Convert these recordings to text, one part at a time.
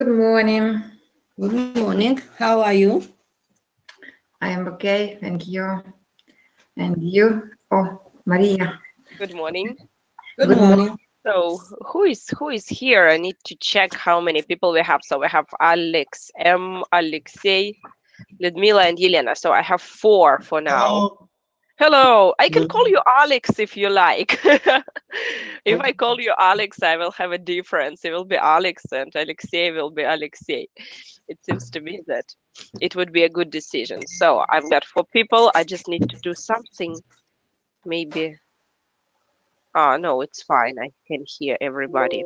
Good morning. Good morning. How are you? I am okay, thank you. And you? Oh, Maria. Good morning. Good morning. So who is here? I need to check how many people we have. So we have Alex, Alexei, Ludmila, and Yelena. So I have 4 for now. Hello. I can call you Alex if you like. If I call you Alex, I will have a difference. It will be Alex and Alexei will be Alexei. It seems to me that it would be a good decision. So I've got 4 people. I just need to do something. Maybe. No, it's fine. I can hear everybody.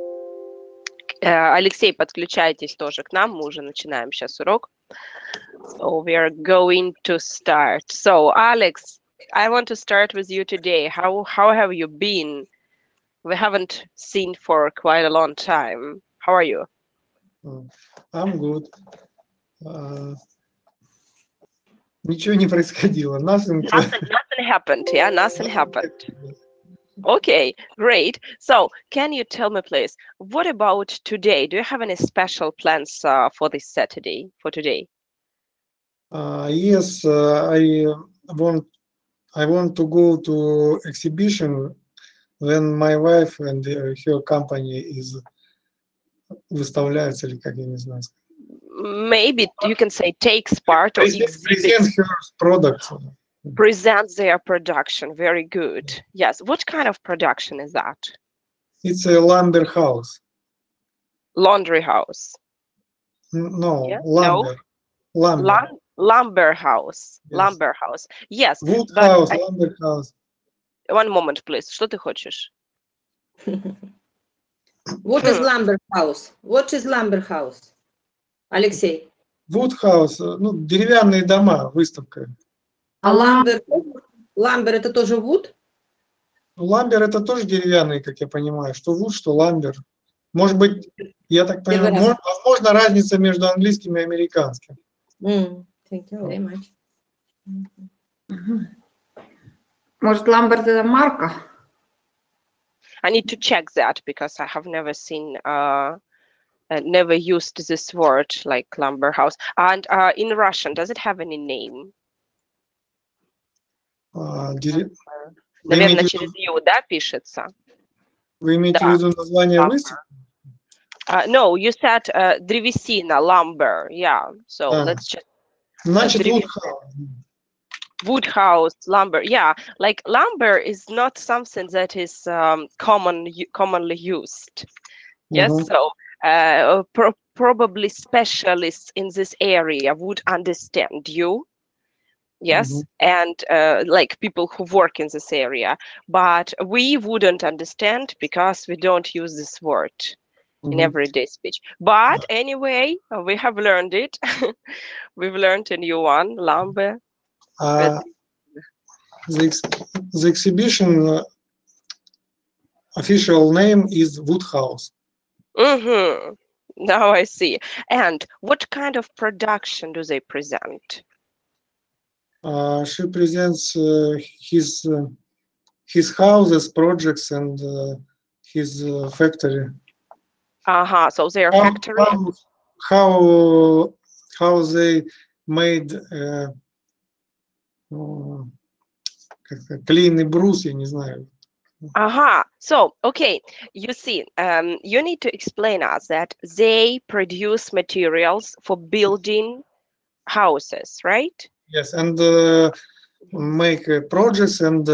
Алексей, подключайтесь тоже к нам. Мы уже начинаем сейчас урок. So we are going to start. So Alex, I want to start with you today. How have you been? We haven't seen for quite a long time. How are you? I'm good. Ничего не происходило. Nothing happened. Yeah, nothing happened. Okay, great. So can you tell me, please, what about today? Do you have any special plans for this Saturday, for today? Yes, I want to go to exhibition when my wife and her company is выставляется, или как я не знаю. Maybe you can say takes part or exhibits. Present her products. Present their production. Very good. Yes. What kind of production is that? It's a lumber house. Laundry house. No, Yeah? lumber. No? Lumber. Lumber house. Yes. Lumber house. Yes. Wood house, lumber house. One moment, please. Что ты хочешь? What is lumber house? What is lumber house? Алексей. Wood house, ну, деревянные дома, выставка. А ламбер это тоже wood? Ламбер это тоже деревянный, как я понимаю, что wood, что ламбер. Может быть, я так понимаю, возможно, разница между английским и американским. Thank you very much. Может, Ламберт это марка? I need to check that because I have never seen, never used this word like lumber house. And in Russian, does it have any name? Наверное, через «ю», да, пишется? Вы имеете в виду название выставки? No, you said древесина, lumber, yeah. So let's just... Значит, wood house. Wood house, lumber, yeah. Like lumber is not something that is commonly used. Yes, so probably specialists in this area would understand you. Yes, and like people who work in this area, but we wouldn't understand because we don't use this word in everyday speech. But anyway, we have learned it. We've learned a new one, lumber. The exhibition official name is Wood House. Now I see. And what kind of production do they present? She presents his houses, projects, and his factory. So their factory. How they made клейный брус, я не знаю. So, okay, you see, you need to explain us that they produce materials for building houses, right? Yes, and make projects and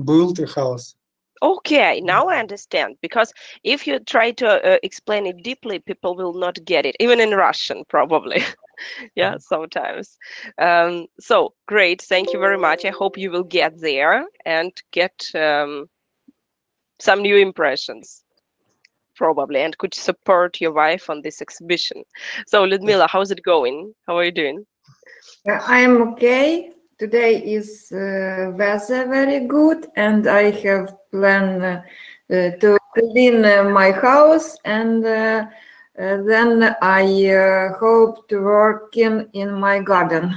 build a house. Okay, now I understand, because if you try to explain it deeply, people will not get it, even in Russian, probably. Yeah, sometimes. So great, thank you very much. I hope you will get there and get some new impressions, probably, and could support your wife on this exhibition. So Ludmila, how's it going? How are you doing? I am okay. Today is weather very good, and I have planned to clean my house, and then I hope to work in my garden.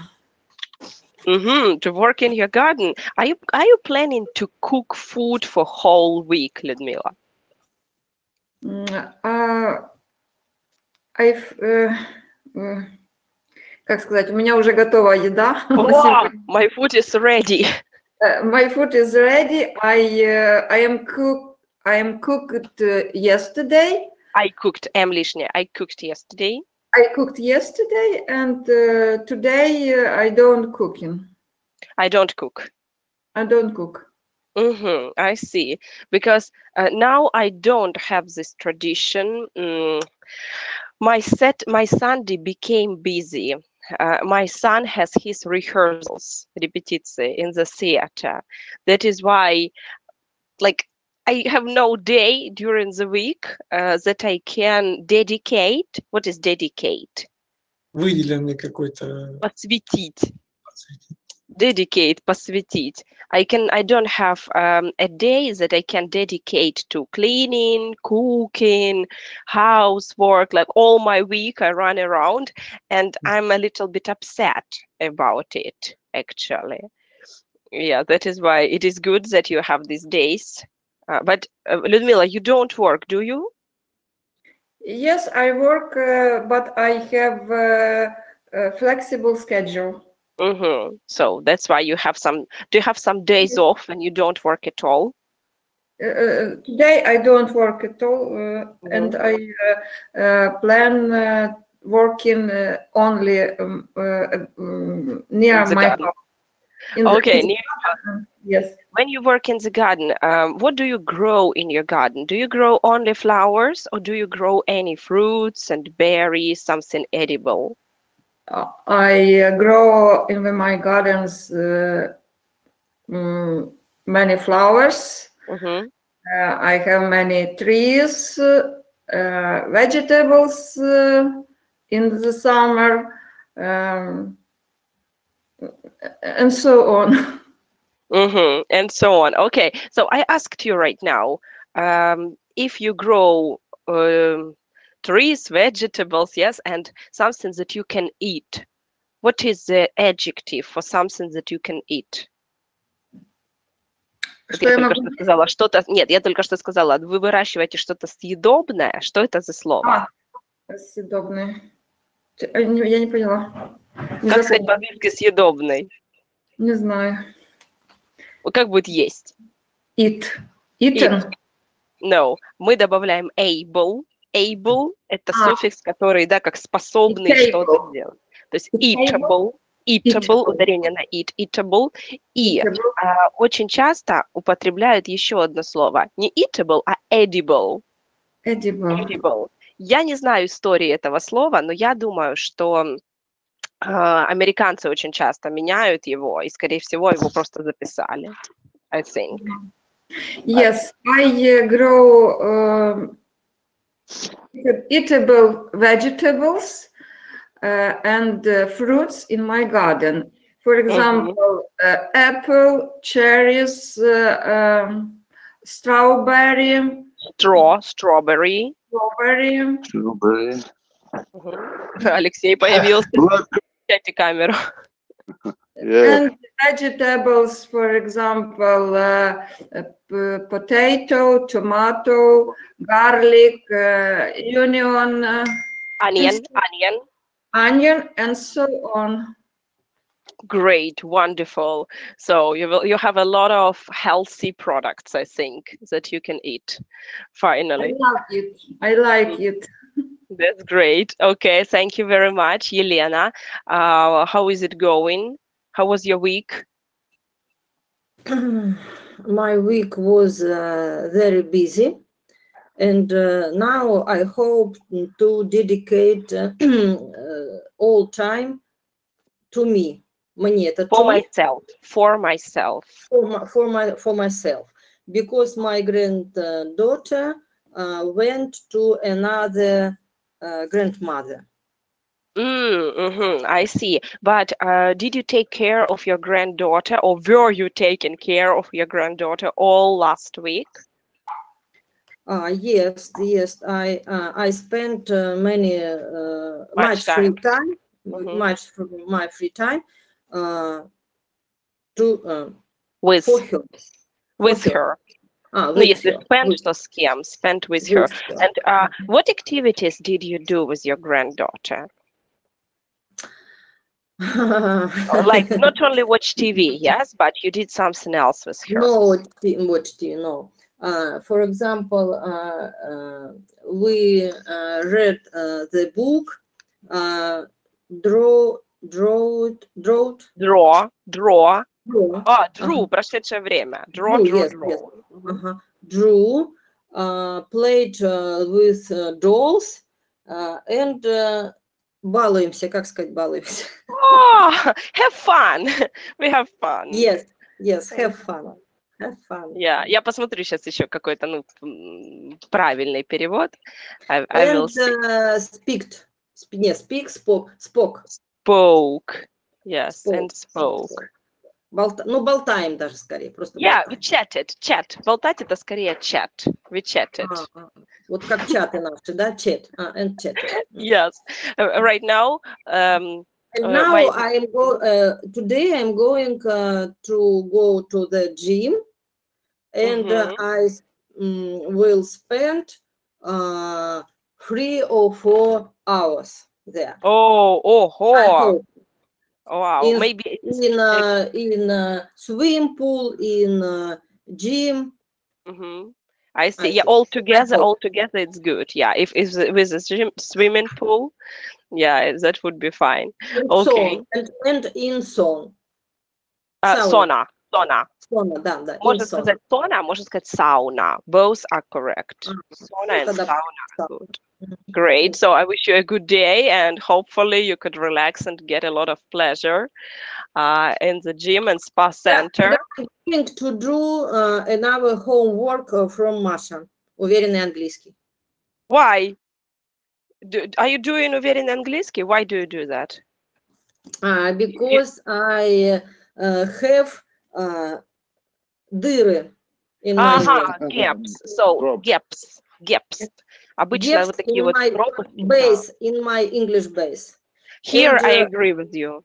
To work in your garden. Are you planning to cook food for whole week, Ludmila? I как сказать, у меня уже готова еда. Wow, my food is ready. My food is ready. I am cooked yesterday. I cooked I cooked yesterday. I cooked yesterday, and today I don't cooking. I don't cook. I don't cook. I see. Because now I don't have this tradition. My Sunday became busy. My son has his rehearsals, repetiции, in the theater. That is why, like, I have no day during the week that I can dedicate. What is dedicate? Выделенный какой-то. Посвятить. Dedicate, посвятить. I don't have a day that I can dedicate to cleaning, cooking, housework. Like all my week I run around, and I'm a little bit upset about it, actually. Yeah, that is why it is good that you have these days. But Ludmila, you don't work, do you? Yes, I work, but I have a flexible schedule. So that's why you have some. Do you have some days off when you don't work at all? Today I don't work at all, and I plan working only near my house. Okay. Yes. When you work in the garden, what do you grow in your garden? Do you grow only flowers, or do you grow any fruits and berries, something edible? I grow in my gardens many flowers. I have many trees, vegetables in the summer, and so on. And so on. Okay, so I asked you right now, if you grow trees, vegetables, yes, and something that you can eat, what is the adjective for something that you can eat? Я только что сказала что-то. Нет, я только что сказала, вы выращиваете что-то съедобное. Что это за слово? Съедобное. Я не поняла. Как сказать по-английски съедобный? Не знаю. Как будет есть? Eat. Eaten. No. Мы добавляем able. Able – это суффикс, который, да, как способный что-то делать. То есть eatable. Eatable, ударение на eat, eatable. И очень часто употребляют еще одно слово. Не eatable, а edible. Edible. Я не знаю истории этого слова, но я думаю, что американцы очень часто меняют его, и, скорее всего, его просто записали. I think. Yes, I grow eatable vegetables and fruits in my garden. For example, apple, cherries, strawberry. Strawberry. Алексей появился. Включайте камеру. And vegetables, for example, potato, tomato, garlic, onion, and so on. Great, wonderful. So you have a lot of healthy products, I think, that you can eat. Finally. I love it. I like it. That's great. Okay, thank you very much, Yelena. How is it going? How was your week? My week was very busy, and now I hope to dedicate all time to me. For myself. For myself, because my granddaughter went to another grandmother. I see. But did you take care of your granddaughter, or were you taking care of your granddaughter all last week? Yes. I spent much free time, my free time with her. Ah, No, yes, with her. spent to scam, spent with her. With her. And what activities did you do with your granddaughter? Like not only watch TV, yes, but you did something else with her. No, watch TV, no. For example, we read the book, draw. Draw. Drew, прошедшее время. Draw. Yes. Drew, played with dolls, and балуемся, как сказать, балуемся? Oh, have fun. We have fun. Yes, have fun. Have fun. Yeah, я посмотрю сейчас еще какой-то, ну, правильный перевод. I will spoke. Spoke. Yes, and spoke. Болтаем даже скорее, просто Yeah, болтаем. we chatted. Chat. Болтать это скорее chat. We chatted. Вот как чаты наши, да? Chat. And chat. Yes. Right now, and now today I'm going to go to the gym, and I will spend 3 or 4 hours there. Oh, wow. Maybe in swim pool, in gym. I see. Yeah, all together it's good. Yeah, if with a swimming pool, yeah, that would be fine. Okay. And in sauna. Sauna. Да. Можно сказать sauna, можно сказать sauna. Both are correct. Sauna and sauna are good. Great. So I wish you a good day, and hopefully you could relax and get a lot of pleasure in the gym and spa center. I'm going to do another homework from Masha. Уверенный английский. Why? Are you doing уверенный английский? Why do you do that? Because I have дыры in my gaps. So gaps. Обычно вот такие вот base, in my English base. Here I agree with you.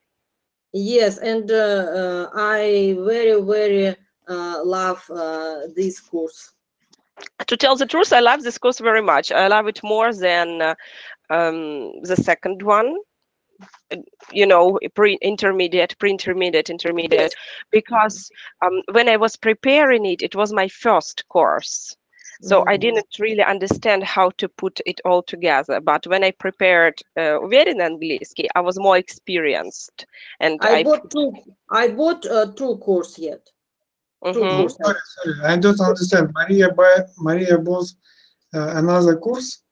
Yes, and I very, very love this course. To tell the truth, I love this course very much. I love it more than the second one. You know, pre-intermediate, because when I was preparing it was my first course. So I didn't really understand how to put it all together. But when I prepared уверенный английский, I was more experienced. And I bought two courses yet. Sorry, I don't understand. Maria bought another course?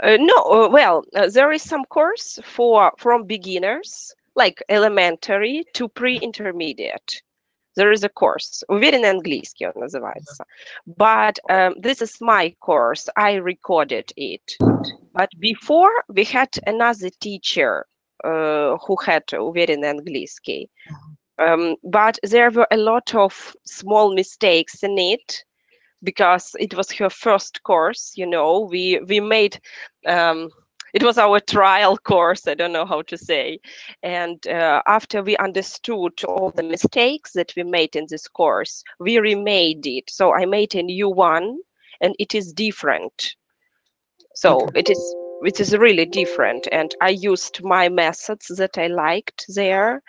No, well, there is some course from beginners, like elementary to pre-intermediate. There is a course, уверенный английский он называется. But this is my course. I recorded it. But before we had another teacher who had уверенный английский. But there were a lot of small mistakes in it because it was her first course. You know, we made it was our trial course, I don't know how to say. And after we understood all the mistakes that we made in this course, we remade it. So I made a new one, and it is different. So it is really different. And I used my methods that I liked there,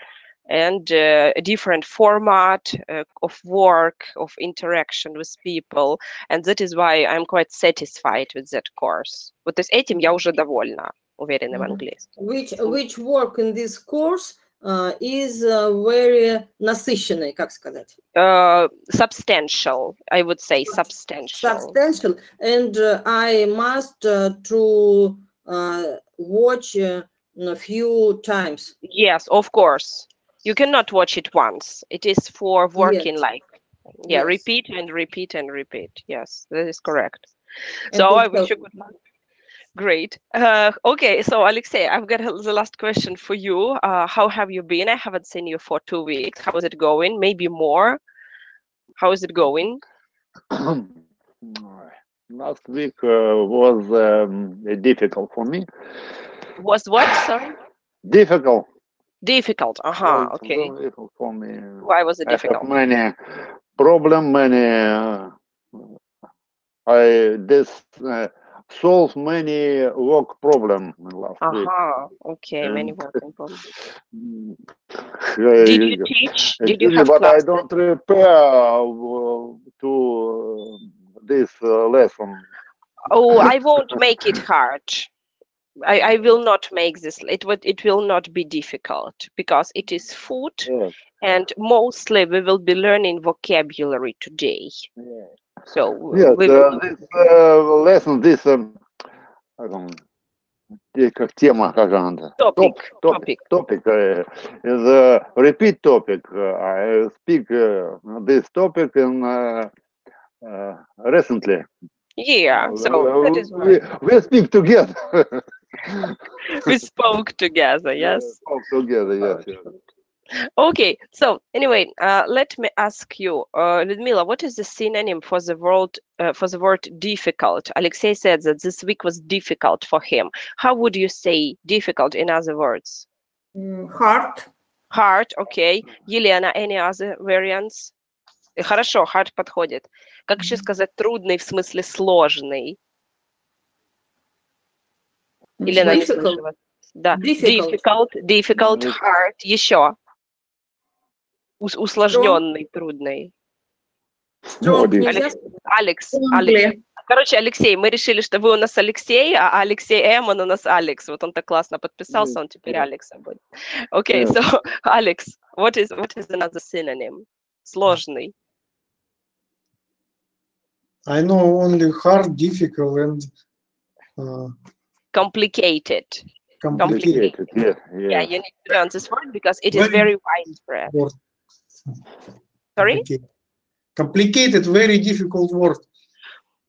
and a different format of work, of interaction with people. And that is why I'm quite satisfied with that course. Вот с этим я уже довольна, уверенным английским. Which work in this course is very насыщенный, как сказать? Substantial, I would say substantial. Substantial, and I must to watch a few times. Yes, of course. You cannot watch it once. It is for working yes. Repeat and repeat and repeat. Yes, that is correct. So I wish you good luck. Great. Okay, so Alexey, I've got the last question for you. How have you been? I haven't seen you for 2 weeks. How is it going? Maybe more. How is it going? Last week was difficult for me. Was what, sorry? Difficult. Difficult. Okay. Difficult for me. Why was it difficult? I have many problems, many this solve many work problem last week. Okay, many working problems. Did you teach? Did you have but classes? I don't prepare to this lesson. Oh, I won't make it hard. I will not make this. It will not be difficult because it is food, Yes. and mostly we will be learning vocabulary today. Yeah. So Yes, we will, this lesson, this как тема, как она? topic. Is a repeat topic. I speak this topic in recently. Yeah, so that is why we speak together. we spoke together. Yes. Spoke together. Yes. Okay. So anyway, let me ask you, Ludmila, what is the synonym for the word difficult? Alexei said that this week was difficult for him. How would you say difficult in other words? Hard. Hard. Okay. Елена, any other variants? Хорошо, hard подходит. Как еще сказать трудный в смысле сложный? Елена, не слышу вас. Да. Difficult, hard. Еще. Усложненный, трудный. Алекс. Короче, Алексей, мы решили, что вы у нас Алексей, а Алексей М, он у нас Алекс. Вот он так классно подписался, он теперь Алекса будет. Okay, so Alex, what is another synonym? Сложный. I know only hard, difficult, and complicated. Complicated. Yeah, you need to learn this word because it is very widespread. Sorry? Complicated, very difficult word.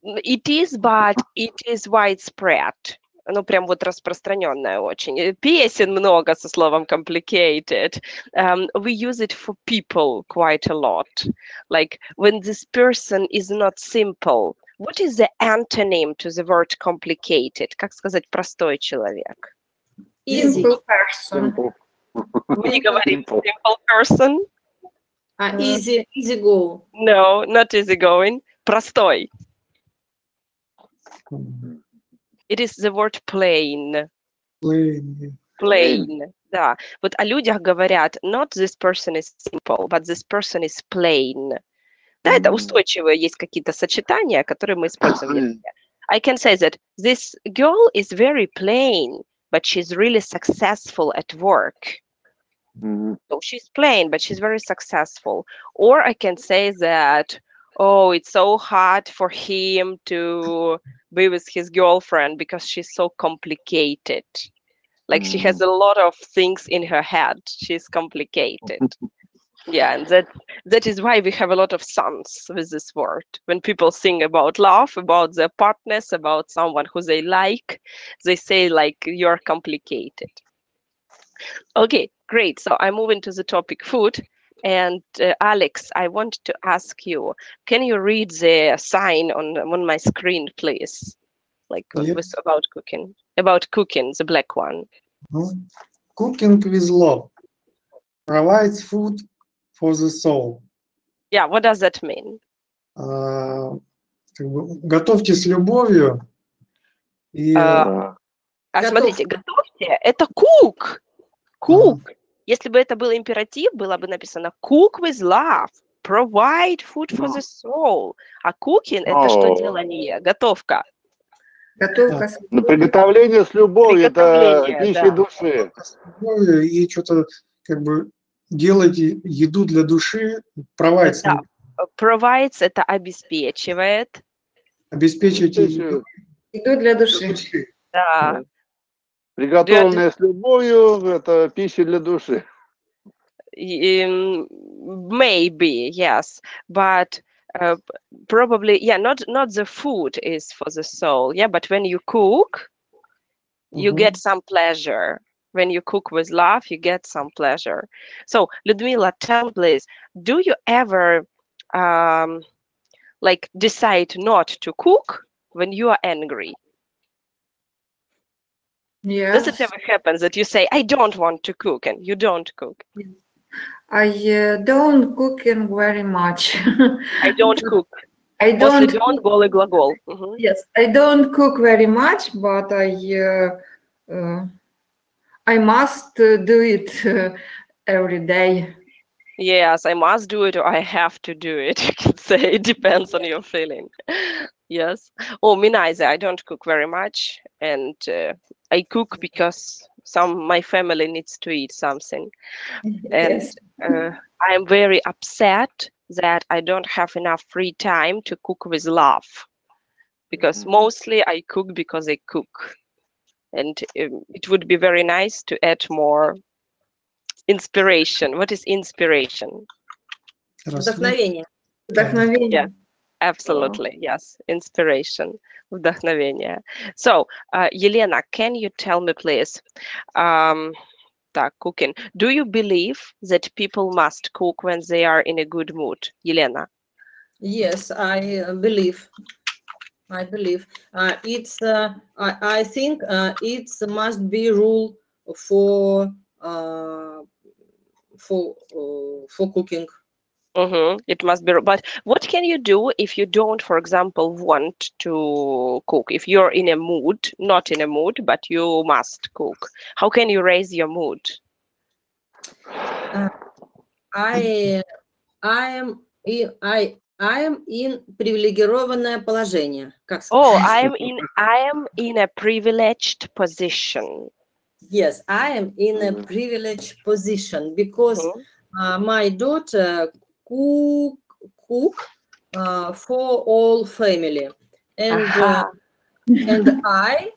It is, but it is widespread. Ну, прям вот распространенное очень. Песен много со словом complicated. We use it for people quite a lot. Like, when this person is not simple, what is the antonym to the word complicated? Как сказать простой человек? Simple person. Мы не говорим simple person. Easy go. No, not easy going. Простой. It is the word plain. Plain. Да. Вот о людях говорят, not this person is simple, but this person is plain. Да, это устойчивые есть какие-то сочетания, которые мы используем. I can say that this girl is very plain, but she's really successful at work. So she's plain, but she's very successful. Or I can say that, oh, it's so hard for him to be with his girlfriend because she's so complicated. Like she has a lot of things in her head. She's complicated. Yeah, and that is why we have a lot of songs with this word. When people sing about love, about their partners, about someone who they like, they say like, you're complicated. Okay, great. So I move into the topic food. And Alex, I want to ask you, can you read the sign on my screen, please? Like about cooking. About cooking, the black one. Cooking with love provides food for the soul. Yeah, what does that mean? Готовьте с любовью. Смотрите, готовьте, это cook. Cook. Если бы это был императив, было бы написано cook with love, provide food for the soul. А cooking это что делание? Готовка. Готовка. Приготовление с любовью, это пища души. И что-то как бы делать еду для души, provides. Да. Provides это обеспечивает. Обеспечивать еду для души. Да. Приготовленная с любовью, это пища для души. Maybe, yes, but probably, yeah, not the food is for the soul, yeah, but when you cook, you get some pleasure. When you cook with love, you get some pleasure. So, Ludmila, tell me, please, do you ever like decide not to cook when you are angry? Yes. Does it ever happen that you say, I don't want to cook, and you don't cook? I don't cooking very much. I don't cook. I После don't. don't голый глагол. Yes, I don't cook very much, but I must do it every day. Yes, I must do it or I have to do it. You can say it depends on your feeling. Yes. Oh, me neither. I don't cook very much, and I cook because my family needs to eat something. And Yes. I am very upset that I don't have enough free time to cook with love, because mostly I cook because I cook, and it would be very nice to add more inspiration. What is inspiration? Вдохновение. Вдохновение. Yeah, absolutely. Yes, inspiration, вдохновение. So, Елена, can you tell me, please, cooking. Do you believe that people must cook when they are in a good mood, Елена? Yes, I believe. I believe it's. I think it must be rule for cooking. It must be. But what can you do if you don't, for example, want to cook? If you're in a mood, not in a mood, but you must cook. How can you raise your mood? I am in привилегированное положение. Как сказать? Oh, I am in a privileged position. Yes, I am in a privileged position because my daughter cook for all family, and and I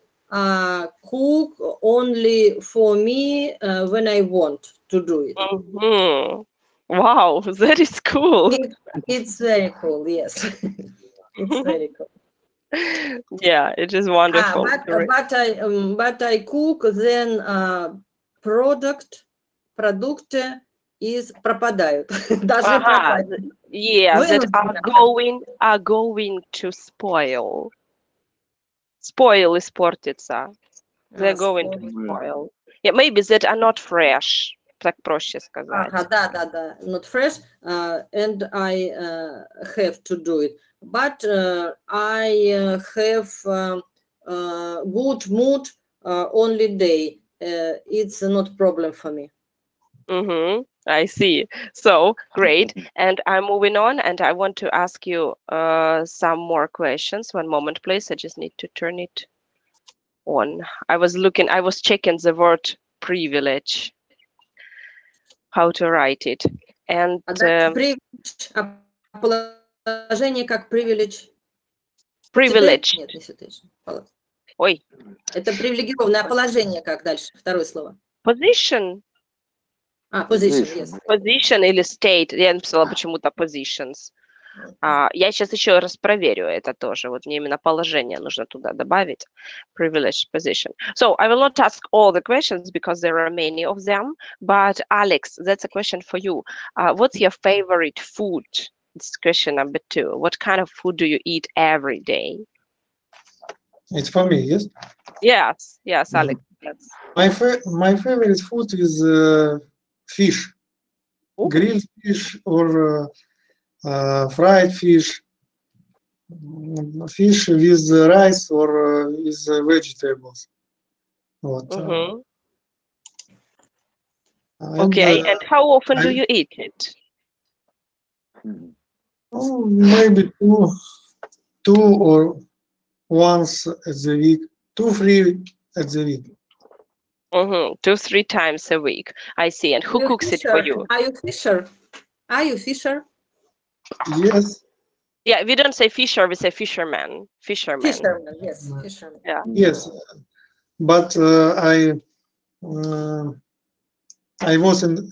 cook only for me when I want to do it. Wow, that is cool. It's very cool. Yes, it's very cool. Yeah, it is wonderful. But I cook, then продукты пропадают. Должны пропасть. Yeah, that are going to spoil. Spoil, испортиться. They're going to spoil. Yeah, maybe that are not fresh. Так проще сказать. Да, not fresh, and I have to do it. But I have good mood only day. It's not problem for me. I see. So great. And I'm moving on, and I want to ask you some more questions. One moment, please. I just need to turn it on. I was checking the word privilege, how to write it. And положение как privilege. Privilege. Нет, не situation. Ой. Это привилегированное положение, как дальше? Второе слово. Position. Position, yes. Position или state. Я написала почему-то positions. Я сейчас еще раз проверю это тоже. Вот мне именно положение нужно туда добавить. Privileged position. So I will not ask all the questions because there are many of them. But Alex, that's a question for you. What's your favorite food? It's question number 2. What kind of food do you eat every day? It's for me, yes? Yes, Alex. My favorite food is fish. Grilled fish or fried fish. Fish with rice or with vegetables. Okay, and how often do you eat it? Maybe two or once at the week, 2-3 at the week. 2-3 times a week. I see. And who cooks it for you? Are you fisher? Are you fisher? Yes. Yeah, we don't say fisher, we say fisherman. Fisherman. Fisherman, yes. Fisherman. Yeah. Yes, but I was in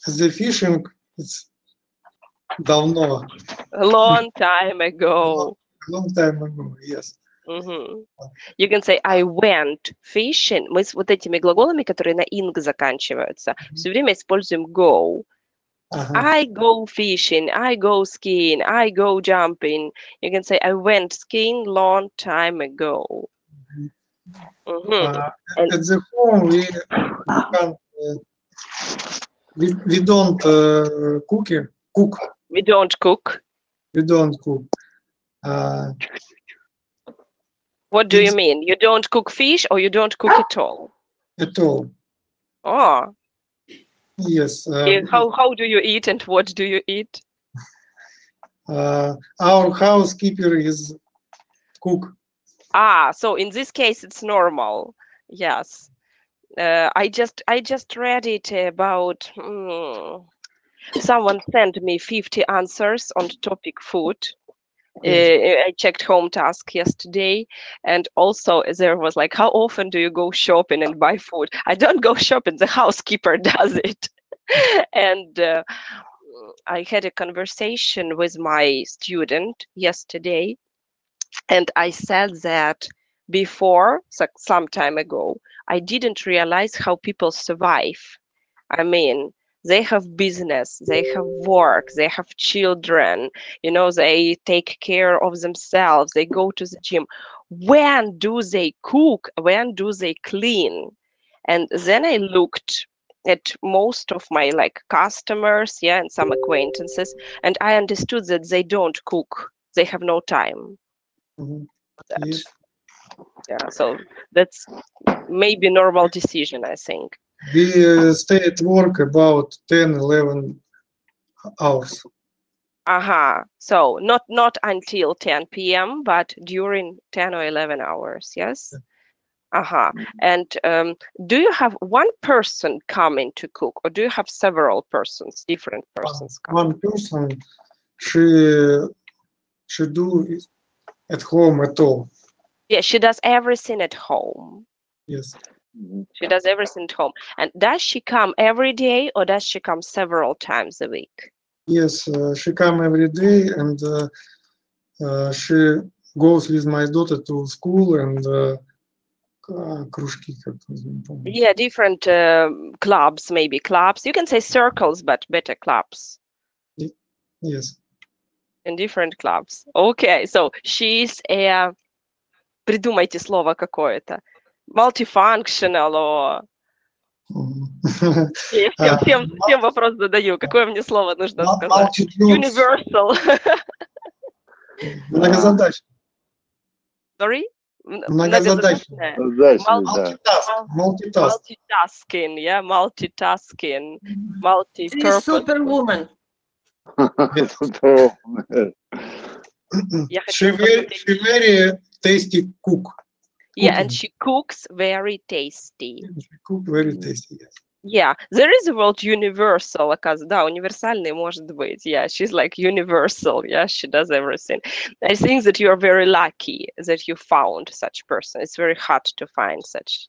the fishing. It's давно. A long time ago. Long time ago, yes. You can say I went fishing. Мы с вот этими глаголами, которые на ing заканчиваются, все время используем go. I go fishing, I go skiing, I go jumping. You can say I went skiing long time ago. At the home we don't cook. We don't cook. we don't cook. What do you It's- mean? You don't cook fish or you don't cook at all? At all. Oh, Yes. how do you eat and what do you eat? Our housekeeper is cook. Ah, so in this case, it's normal. Yes. I just read it about someone sent me 50 answers on the topic food. I checked home task yesterday, and also there was like, how often do you go shopping and buy food? I don't go shopping, the housekeeper does it. And I had a conversation with my student yesterday, and I said that before, some time ago, I didn't realize how people survive. I mean, they have business, they have work, they have children, you know, they take care of themselves, they go to the gym. When do they cook? When do they clean? And then I looked at most of my like customers, yeah, and some acquaintances, and I understood that they don't cook. They have no time. Yes. Yeah, so that's maybe normal decision, I think. We stay at work about 10, 11 hours. So not until 10 p.m., but during 10 or 11 hours, yes? And do you have one person coming to cook, or do you have several persons, different persons coming? One person, she do it at home at all. Yeah, she does everything at home. Yes. She does everything at home. And does she come every day, or does she come several times a week? Yes, she come every day, and she goes with my daughter to school and кружки, Yeah, different clubs, maybe clubs. You can say circles, but better clubs. Yes. In different clubs. Okay, so she's a... Придумайте слово какое-то. Multifunctional or... Я всем вопрос задаю. Какое мне слово нужно сказать? Universal. Многозадачный. Sorry? Многозадачный. Multitasking, yeah, multitasking. Multi-purpose. Superwoman. She very tasty cook. Yeah, and she cooks very tasty. She cook very tasty, yes. Yeah, there is a word universal, оказывается. Да, универсальный может быть. Yeah, she's like universal. Yeah, she does everything. I think that you are very lucky that you found such person. It's very hard to find such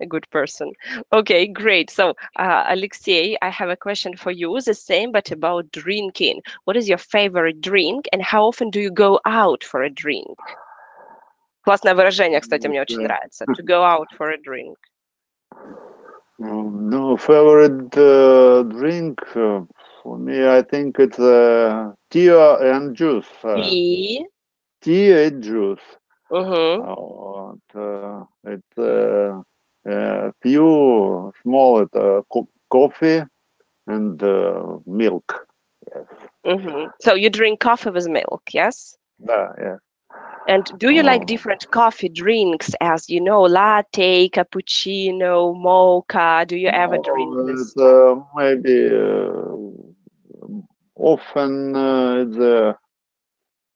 a good person. Okay, great. So, Alexei, I have a question for you. The same, but about drinking. What is your favorite drink, and how often do you go out for a drink? Классное выражение, кстати, мне очень нравится. To go out for a drink. No, favorite drink for me, I think it's tea and juice. Tea. Tea and juice. It's a few small coffee and milk. Yes. So you drink coffee with milk, yes? Yeah. And do you like different coffee drinks, as you know, latte, cappuccino, mocha? Do you ever drink this? Maybe often the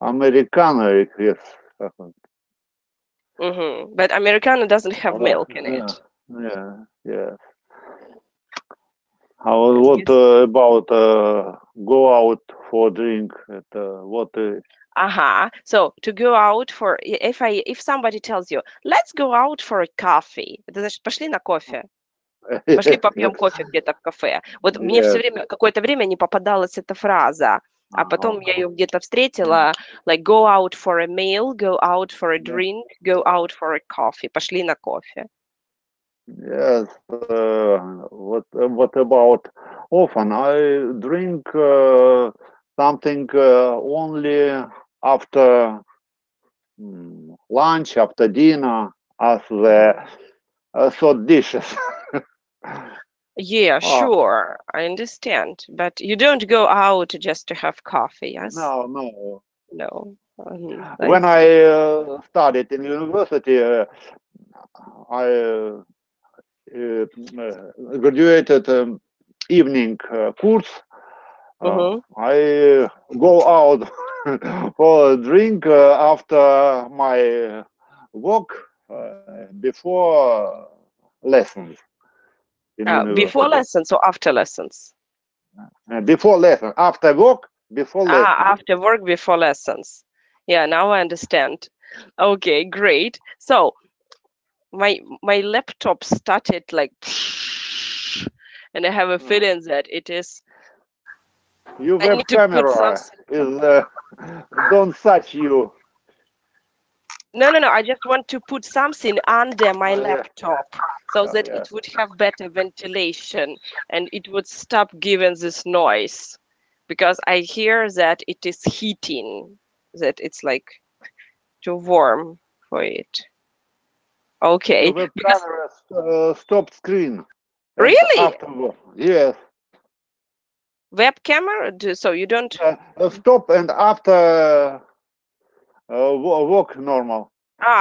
Americano, yes. But Americano doesn't have milk in it. Yeah. What about go out for drink? What? So to go out for, if somebody tells you, let's go out for a coffee, это значит, пошли на кофе. Пошли попьем кофе где-то в кафе. Вот мне все время, какое-то время не попадалась эта фраза, а потом я ее где-то встретила, like go out for a meal, go out for a drink, go out for a coffee. Пошли на кофе. Yes. What about often? I drink something only after lunch, after dinner, as the third dishes. Yeah, Oh, sure, I understand. But you don't go out just to have coffee, yes? no, no. No. When I studied in university, I graduated evening course. I go out for a drink after my work before lessons in university. Before lessons or after lessons? Before lesson, after work, before lesson. After work, before lessons. Yeah, now I understand. Okay, great. So my laptop started like, and I have a feeling that it is. Your I web need to put camera something. is don't touch you. No. I just want to put something under my Yeah. laptop so that it would have better ventilation and it would stop giving this noise, because I hear that it is heating, that it's like too warm for it. Okay. Your web camera stopped screen. Really? Afterward, yes. Web camera? So you don't. Stop and after work normal.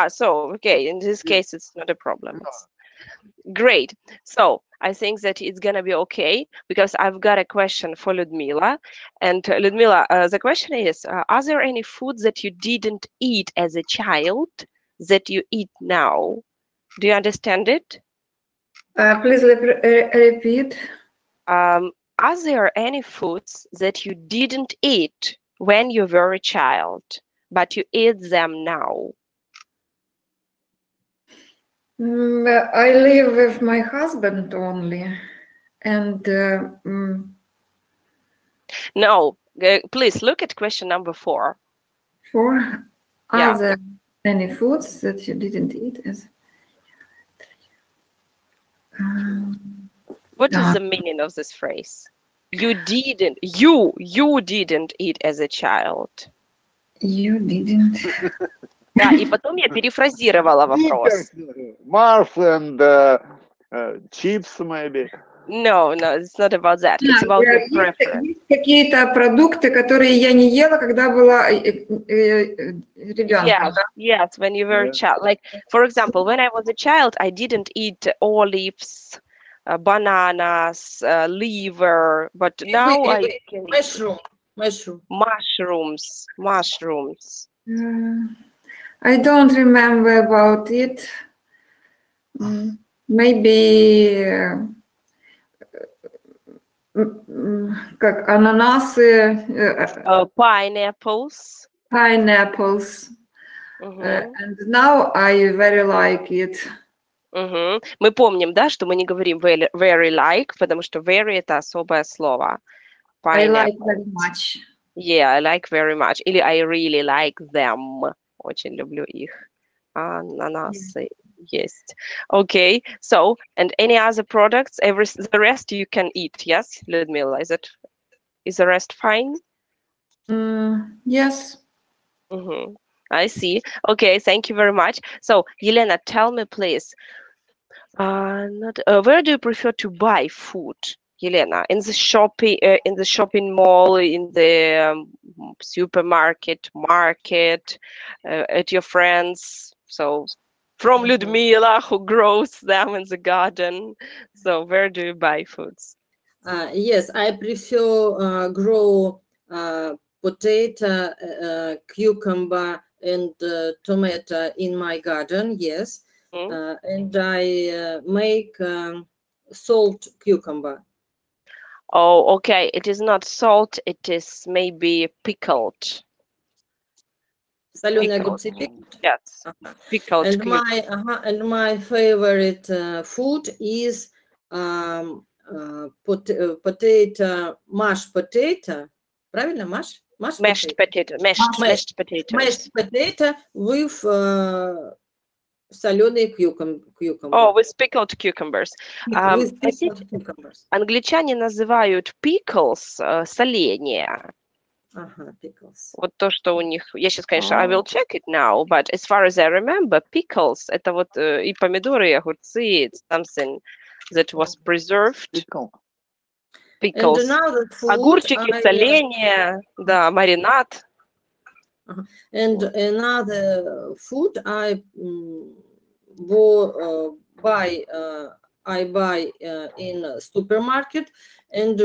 So okay. In this case, it's not a problem. Great. So I think that it's gonna be okay, because I've got a question for Ludmila. And Ludmila, the question is: are there any foods that you didn't eat as a child that you eat now? Do you understand it? Please repeat. Are there any foods that you didn't eat when you were a child, but you eat them now? I live with my husband only, and No, please look at question number 4. Are there any foods that you didn't eat as? What is the meaning of this phrase? You didn't eat as a child. You didn't. Да, и потом я перефразировала вопрос. Mars and chips maybe. No, it's not about that. It's about your preference. Есть какие-то продукты, которые я не ела, когда была ребенком. Yes, when you were a child. Like, for example, when I was a child, I didn't eat olives, bananas, liver, but now I can mushrooms. I don't remember about it. Maybe как ананасы. Pineapples. And now I very like it. Мы помним, да, что мы не говорим very like, потому что very это особое слово. I like very much. Yeah, I like very much. Или I really like them. Очень люблю их. Ананасы есть. Okay, so, and any other products? The rest you can eat, yes, Ludmila? Is the rest fine? Yes. I see. Okay, thank you very much. So, Yelena, tell me, please, where do you prefer to buy food, Yelena? In the shopping mall, in the supermarket, market, at your friends? So, from Ludmila, who grows them in the garden. So, where do you buy foods? Yes, I prefer grow potato, cucumber, and tomato in my garden. Yes, and I make salt cucumber. Oh, okay. It is not salt. It is maybe pickled. Соленые огурцы pickled? Yes, pickled. And my favorite food is potato, mashed potato. Правильно, mashed potato. Mashed potatoes. Mashed potato with соленые cucumber. Oh, with pickled cucumbers. Англичане называют pickles соленья. Pickles. Вот то, что у них... Я сейчас, конечно, I will check it now, but as far as I remember, pickles — это вот и помидоры, и огурцы, it's something that was preserved. Pickle. Pickles. And another food Огурчики, соленья, да, маринад. and another food I buy in a supermarket, and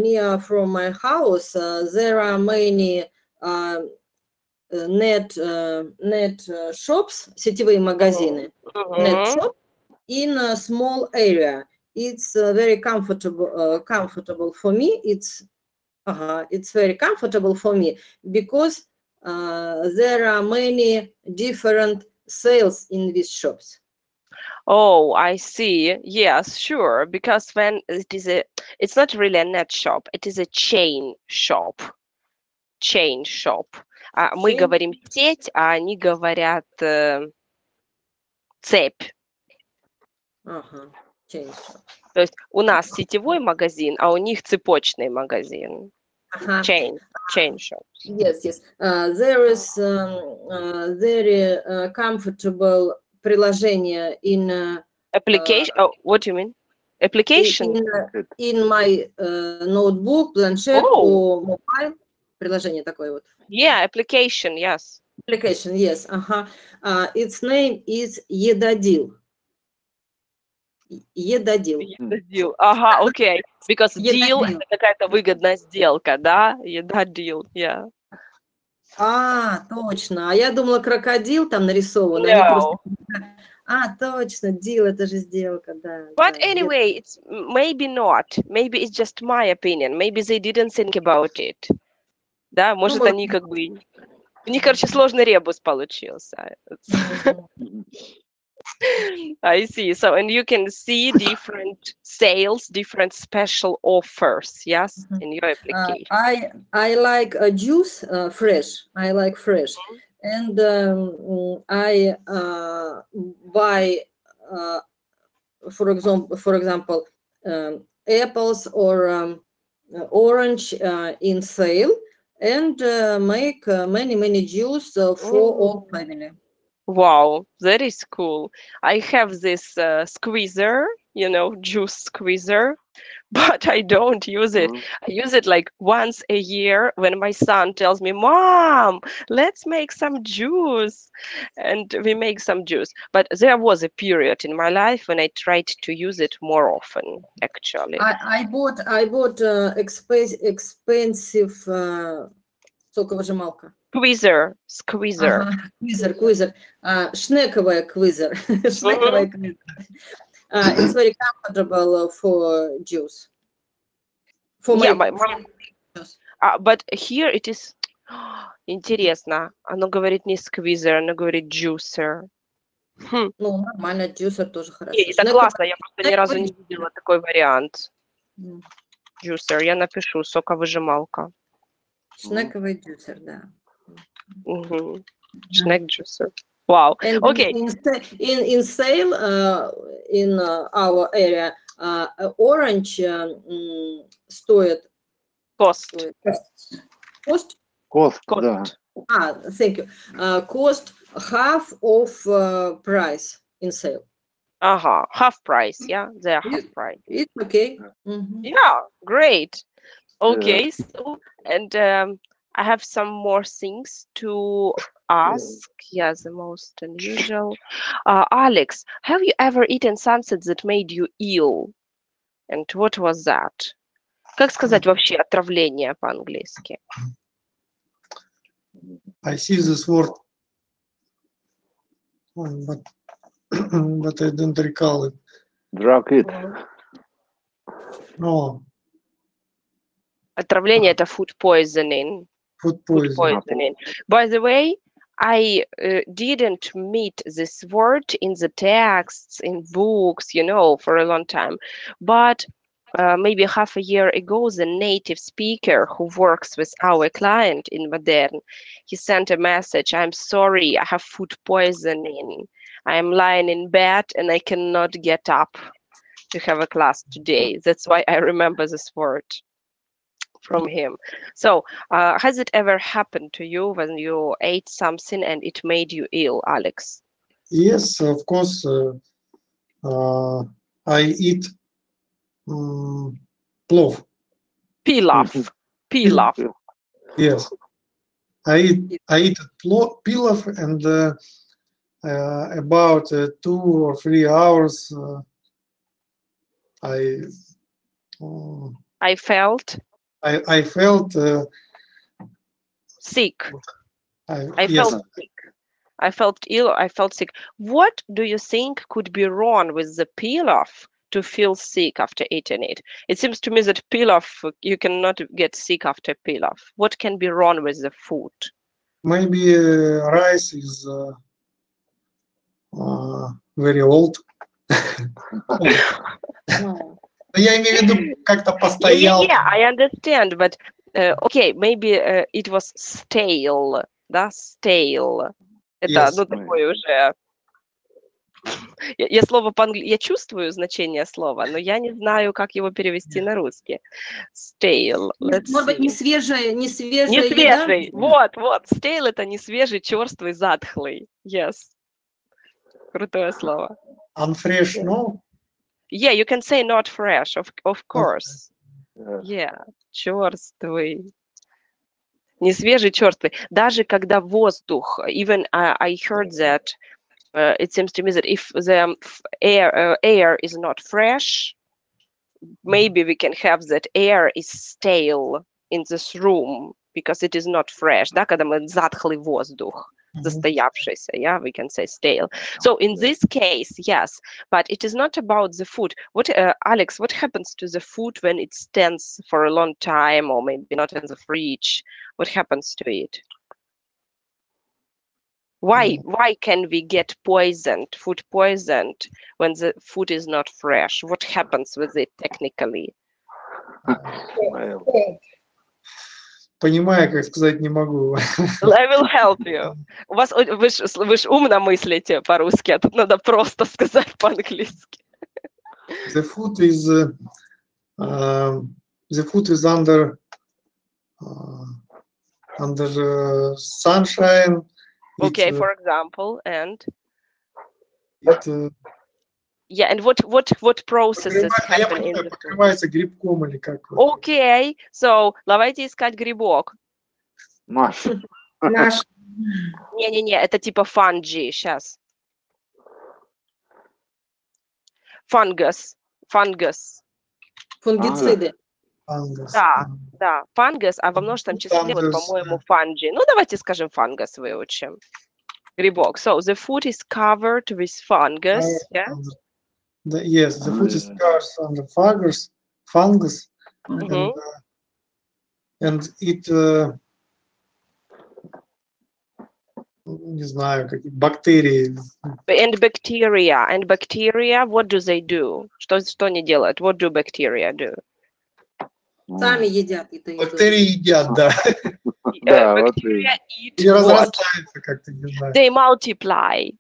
near from my house there are many net shops, сетевые магазины, net shop in a small area. It's very comfortable for me. It's very comfortable for me because there are many different sales in these shops. Oh, I see. Yes, sure. Because when it's not really a net shop, it is a chain shop. Chain shop. Мы Chain? говорим сеть, а они говорят цепь. Chain shop. То есть у нас сетевой магазин, а у них цепочный магазин. Chain shop. Yes. There is very comfortable приложение in Application. What do you mean? Application. In my notebook, планшет, or mobile. Приложение такое вот. Yeah, application. Yes. Application. Yes. Its name is Едодил. Едодил. Ага, окей. Because deal это какая-то выгодная сделка, да? Едодил, yeah. Точно. А я думала, крокодил там нарисован. No. Точно, deal это же сделка, да. But anyway, it's maybe not. Maybe it's just my opinion. Maybe they didn't think about it. Да, может, они как бы... У них, короче, сложный ребус получился. I see. So, and you can see different sales, different special offers, yes, in your application. I like a juice fresh. I like fresh, and I buy, for example, apples or orange in sale, and make many juice for all family. Wow, that is cool. I have this squeezer, juice squeezer, but I don't use it. I use it like once a year when my son tells me, Mom, let's make some juice. And we make some juice. But there was a period in my life when I tried to use it more often, actually. I bought expensive соковыжималка. Squeezer. Шнековая квизер. Шнековая квизер. It's very comfortable for juice. But here it is. Интересно. Оно говорит не squeezer, оно говорит juicer. Ну, нормально, juicer тоже хорошо. Это классно, я просто ни разу не видела такой вариант. Juicer, я напишу, соковыжималка. Шнековый juicer, да. Snack juicer. Wow. And okay. In sale in our area, orange стоит. Cost. Да. Thank you. Cost half of price in sale. Half price. Yeah, they're half price. It's okay. Yeah, great. Okay, so and I have some more things to ask. Yeah, the most unusual. Alex, have you ever eaten something that made you ill? And what was that? Как сказать вообще отравление по-английски? I see this word, but I don't recall it. Drug it. No. Отравление это food poisoning. Food poisoning. By the way, I didn't meet this word in the texts, in books, for a long time. But maybe half a year ago, the native speaker who works with our client in Modern, he sent a message, I'm sorry, I have food poisoning. I am lying in bed and I cannot get up to have a class today. That's why I remember this word from him. So has it ever happened to you when you ate something and it made you ill, Alex? Yes, of course. I eat plov. Pilaf. Pilaf. Yes, I eat pilaf, and about 2 or 3 hours I felt sick. I yes. felt sick. I felt ill. I felt sick. What do you think could be wrong with the pilaf to feel sick after eating it? It seems to me that pilaf, you cannot get sick after pilaf. What can be wrong with the food? Maybe rice is very old. Я имею в виду, как-то постоял. Yeah, I understand, but okay, maybe it was stale, да, stale. Это, ну, такое уже... Я слово по-английски... Я чувствую значение слова, но я не знаю, как его перевести на русский. Stale. Может быть, не свежая Не свежий. Вот. Stale — это не свежий, черствый, затхлый. Yes. Крутое слово. Unfresh, no? Yeah, you can say not fresh, of course. Yeah, черствый. Не свежий, черствый. Даже когда воздух, even I heard that, it seems to me that if the air is not fresh, maybe we can have that air is stale in this room because it is not fresh. Да, когда мы затхлый воздух, застоявшийся, yeah, we can say stale. So in this case, yes, but it is not about the food. What, Alex, what happens to the food when it stands for a long time or maybe not in the fridge? What happens to it? Why can we get food poisoned when the food is not fresh? What happens with it technically? Понимаю, как сказать не могу. I will help you. Вы ж умно мыслите по-русски, а тут надо просто сказать по-английски. The food is under sunshine. Okay, for example, and yeah, and what processes happen in the food? Покрывается грибком или как? Okay, so давайте искать грибок. Маша. Не-не-не, это типа fungi, сейчас. Фунгициды. Да, фангус, а во множественном числе, вот, по-моему, фанджи. Ну, давайте скажем фангус выучим. Грибок. So, the food is covered with fungus, yeah? Yes, the food is covered under fungus, and it, не знаю, какие бактерии. And bacteria, what do they do? Что они делают? What do bacteria do? Сами едят. Бактерии едят, да. Bacteria eat И разрастаются как-то, не знаю. They multiply.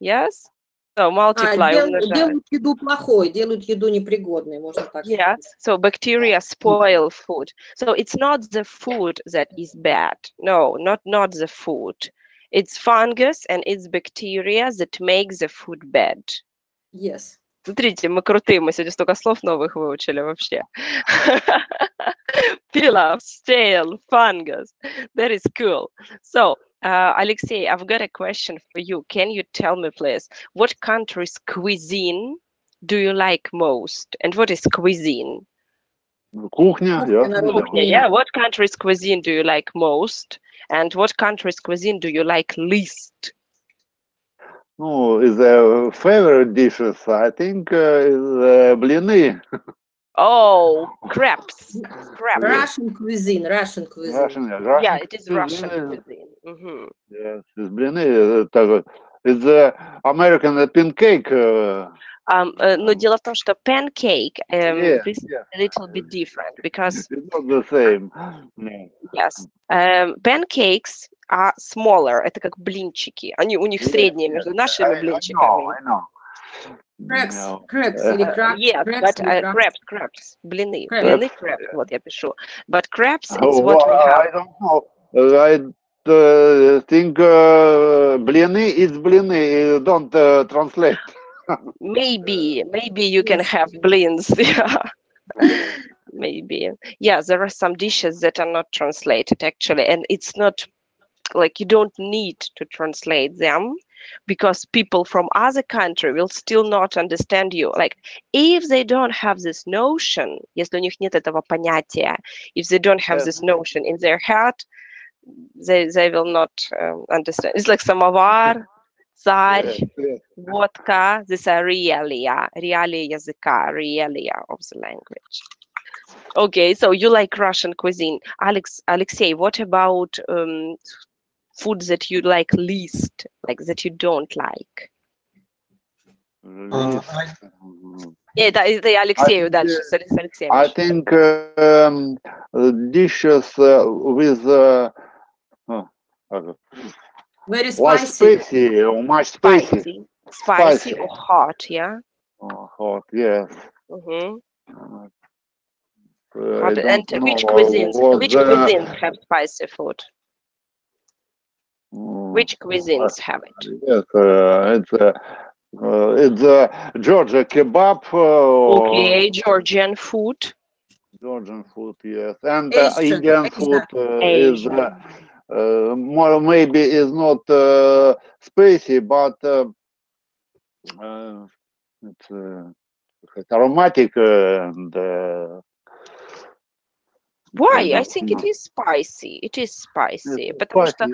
Yes? So, multiply. Делают еду плохой, делают еду непригодной, можно так сказать. Yes, so bacteria spoil food. So it's not the food that is bad. No, not the food. It's fungus and it's bacteria that make the food bad. Yes. Смотрите, мы крутые, мы сегодня столько слов новых выучили вообще. Pilaf, stale, fungus. That is cool. So, Alexei, I've got a question for you. Can you tell me, please, what country's cuisine do you like most? And what is cuisine? Кухня, Yeah, what country's cuisine do you like most? And what country's cuisine do you like least? Ну, is the favorite dishes, I think, is блины. Oh, crepes. Russian cuisine. Yeah, it is Russian cuisine. Yes, it's блины. It's American pancake. Но дело в том, что pancake is a little bit different because it's not the same. Yes, pancakes are smaller. Это как блинчики. У них средние между нашими блинчиками. I know. Crepes или crepes. Yes, but crepes. Блины, crepes. Вот я пишу. But crepes is what we have. I don't know. I think блины is блины. Don't translate. maybe you can have blins. Yeah. Maybe. Yeah, there are some dishes that are not translated actually, and it's not like you don't need to translate them because people from other country will still not understand you. Like if they don't have this notion, если у них нет этого понятия, if they don't have this notion in their head, they will not understand. It's like samovar, царь, vodka. These are realia языка, realia of the language. Okay, so you like Russian cuisine. Alexei, what about food that you like least, like that you don't like? Это Алексею дальше. I think dishes with Very like spicy. spicy or much spicy. Spicy or hot, yeah. Hot, yes. Hot. And which cuisines have spicy food? Which cuisines have it? Yes, it's Georgia kebab. Okay, Georgian food. Georgian food, yes, and Asian, Indian food is more maybe is not spicy, but it's aromatic and. Why? I think it is spicy. It is spicy, потому что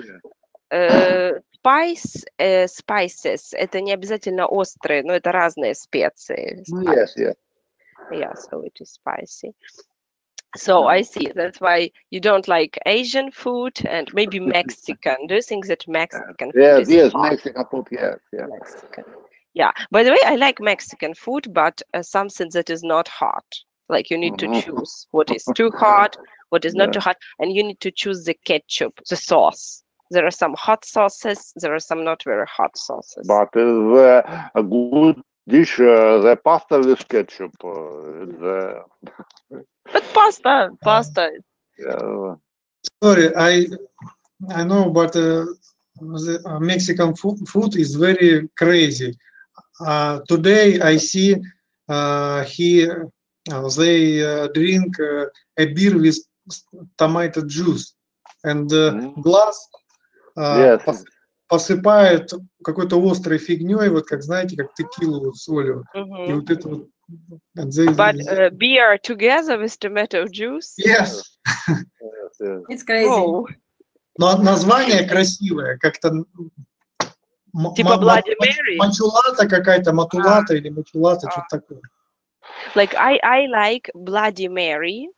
spices это не обязательно острые, но это разные специи. Yes, yes. Yeah, so it is spicy. So I see. That's why you don't like Asian food and maybe Mexican. Do you think that Mexican food is hot? Mexican food, yes, yeah. Mexican. Yeah. By the way, I like Mexican food, but something that is not hot. Like you need to choose what is too hot, what is not too hot, and you need to choose the ketchup, the sauce. There are some hot sauces, there are some not very hot sauces. But a good dish, the pasta with ketchup. But pasta. Yeah. Sorry, I know, but the Mexican food is very crazy. Today I see they drink a beer with tomato juice, and glass посыпают какой-то острой фигней, вот как знаете, как текилу солью. И вот это вот. But beer together with tomato juice? Yes. It's crazy. Oh. Но название красивое, как-то типа Bloody Mary? Мачулата какая-то, матулата или мачулата, что-то такое. Like I like Bloody Mary,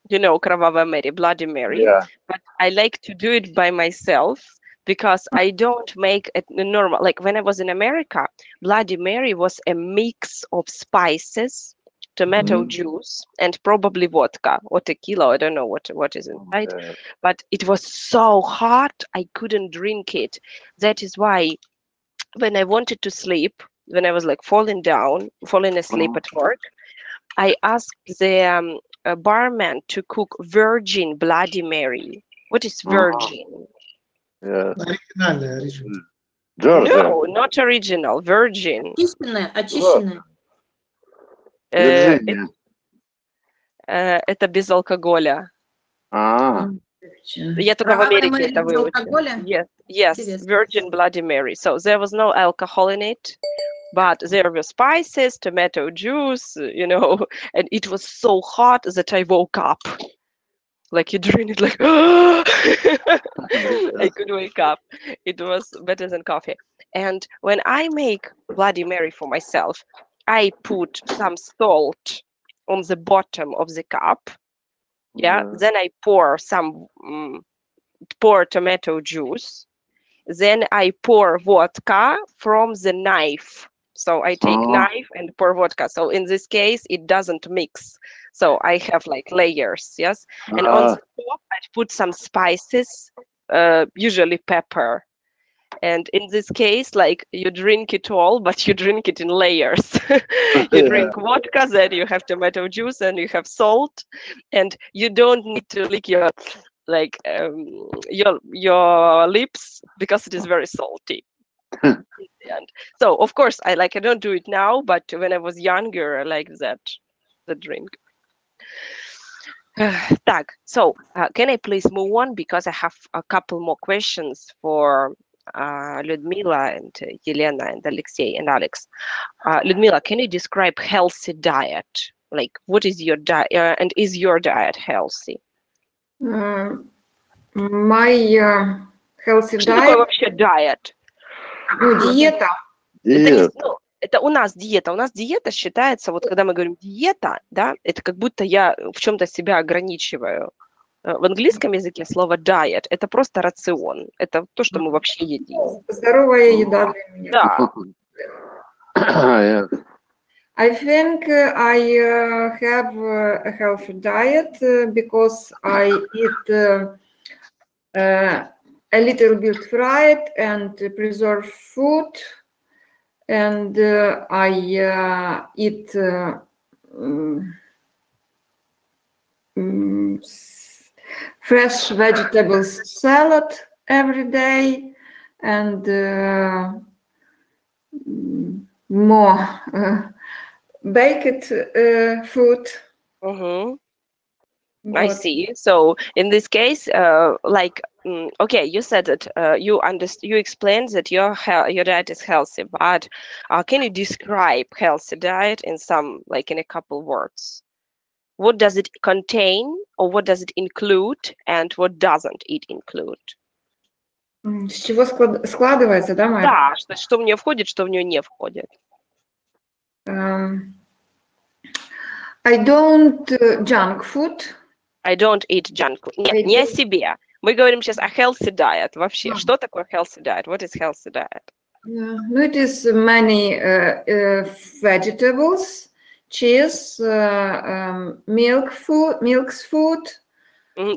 you know, Кровавая Mary, Bloody Mary, but I like to do it by myself because I don't make it normal. Like when I was in America, Bloody Mary was a mix of spices, tomato juice, and probably vodka or tequila. I don't know what is inside, but it was so hot I couldn't drink it. That is why when I wanted to sleep, when I was like falling asleep at work, I asked the barman to cook virgin Bloody Mary. What is virgin? Оригинальная. No, not original, virgin. Очищенная. Это без алкоголя. Я только в Америке это выучила. Yes, virgin Bloody Mary. So there was no alcohol in it, but there were spices, tomato juice, you know, and it was so hot that I woke up. Like you drink it like, I could wake up. It was better than coffee. And when I make Bloody Mary for myself, I put some salt on the bottom of the cup. Then I pour tomato juice. Then I pour vodka from the knife. So I take knife and pour vodka. So in this case, it doesn't mix. So I have like layers, yes? And on the top, I put some spices, usually pepper. And in this case, like you drink it all, but you drink it in layers. You drink vodka, then you have tomato juice, and you have salt. And you don't need to lick your lips because it is very salty. understand. So of course I don't do it now, but when I was younger, I like that, the drink. Так, so can I please move on, because I have a couple more questions for Ludmila and Yelena and Alexei and Alex. Ludmila, can you describe healthy diet? Like, what is your diet, and is your diet healthy? My healthy Что такое diet, вообще diet? ну, диета. Это у нас диета. У нас диета считается, вот когда мы говорим диета, да, это как будто я в чем-то себя ограничиваю. В английском языке слово diet – это просто рацион. Это то, что мы вообще едим. Здоровая еда для меня. Да. I think I have a healthy diet because I eat a little bit fried and preserved food, and I eat fresh vegetables salad every day, and more baked food. I see. So in this case, okay, you said that you explained that your diet is healthy, but can you describe healthy diet in in a couple words? What does it contain, or what does it include, and what doesn't it include? С чего складывается, да, Майя? Да, что в нее входит, что в нее не входит. I don't junk food. I don't eat junk food. Нет, не о себе. Мы говорим сейчас о healthy diet вообще. Что такое healthy diet? What is healthy diet? No, it is many vegetables, cheese, milk food,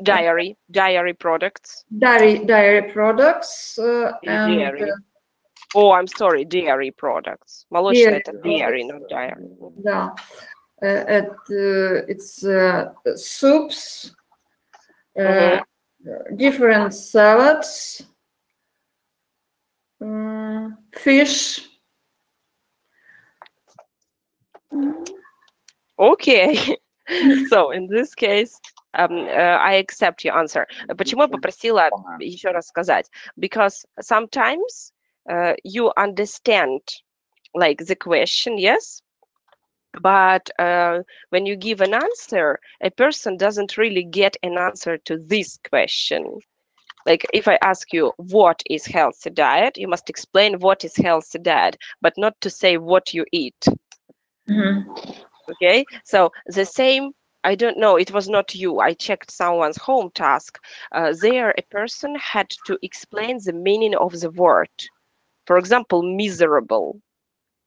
dairy products. Dairy products and dairy. Oh, I'm sorry, dairy products. Молочное это dairy, not dairy. Да. It's soups, different salads, fish. Okay. So in this case, I accept your answer. Почему я попросила еще раз сказать? Because sometimes you understand the question, yes? But when you give an answer, a person doesn't really get an answer to this question. Like if I ask you, what is healthy diet? You must explain what is healthy diet, but not to say what you eat. Okay, so the same, I don't know, it was not you. I checked someone's home task. There, a person had to explain the meaning of the word. For example, miserable.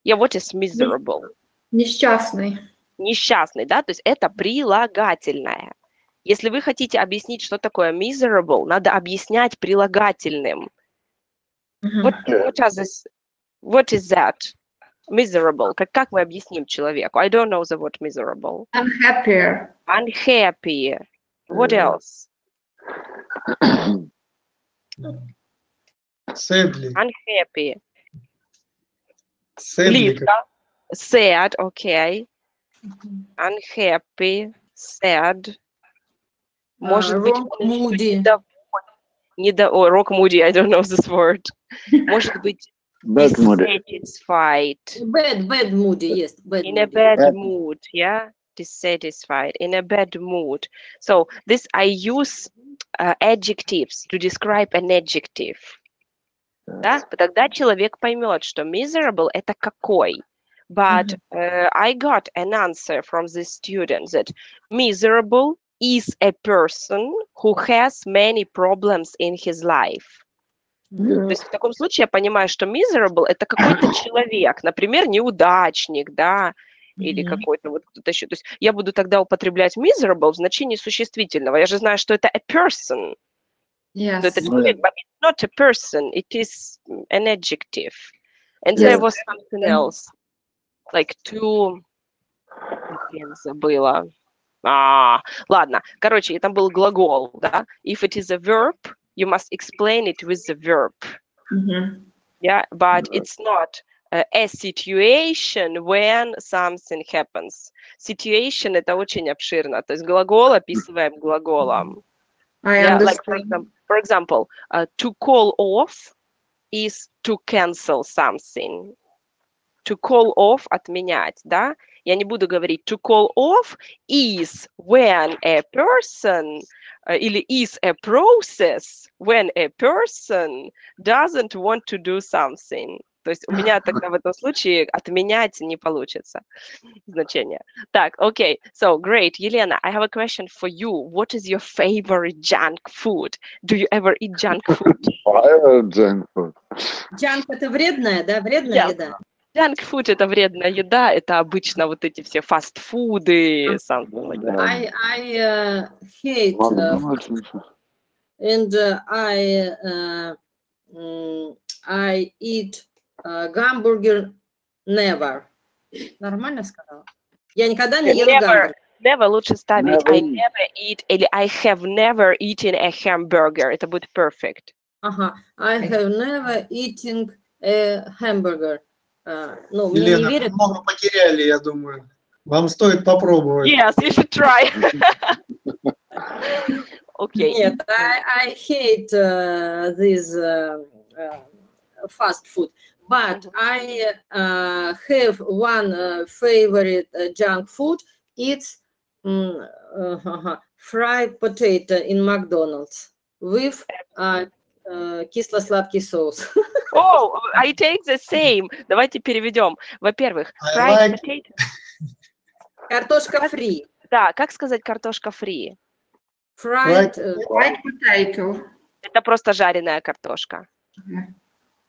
Yeah, what is miserable? Несчастный. Несчастный, да, то есть это прилагательное. Если вы хотите объяснить, что такое miserable, надо объяснять прилагательным. What is that? Miserable. Как мы объясним человеку? I don't know the word miserable. Unhappy. Unhappy. What else? Sadly. Unhappy. Sadly. Sad, okay. Unhappy, sad. Может быть, moody. Rock moody, I don't know this word. Может быть, dissatisfied. Bad moody, yes. In a bad mood, yeah? Dissatisfied, in a bad mood. So this I use adjectives to describe an adjective. Да? Тогда человек поймет, что miserable – это какой. But I got an answer from the student that miserable is a person who has many problems in his life. То есть в таком случае я понимаю, что miserable – это какой-то человек, например, неудачник, да, или какой-то вот кто-то еще. То есть я буду тогда употреблять miserable в значении существительного. Я же знаю, что это a person. Yes. Что это человек, but it's not a person, it is an adjective. And there was something else. Like to... Блин, забыла. Ладно. Короче, там был глагол, да? If it is a verb, you must explain it with the verb. Yeah, but it's not a situation when something happens. Situation это очень обширно. То есть глагол описываем глаголом. I Yeah, like understand. for example, to call off is to cancel something. To call off отменять, да? Я не буду говорить to call off is when a person или is a process when a person doesn't want to do something. То есть у меня тогда в этом случае отменять не получится значение. Так, okay, so great. Елена, I have a question for you. What is your favorite junk food? Do you ever eat junk food? Junk food. Junk это вредная, да? Вредная Yeah. еда. Junk food это вредная еда, это обычно вот эти все фастфуды, something like that. I hate and I eat hamburger never. Нормально сказала? Я никогда не ем гамбургер. Never лучше ставить Never I eat. never eat или I have never eaten a hamburger. Это будет perfect. Ага. I have never eaten a hamburger. Ну, мне не Елена, верят. вы много потеряли, я думаю. Вам стоит попробовать. Yes, you should try. Okay. Нет, I hate this fast food. But I have one favorite junk food. It's fried potato in McDonald's with кисло-сладкий соус. Oh, I take the same. Давайте переведем. Во-первых, I fried like- potato. Картошка фри. Да, как сказать картошка фри? Fried White potato. Это просто жареная картошка.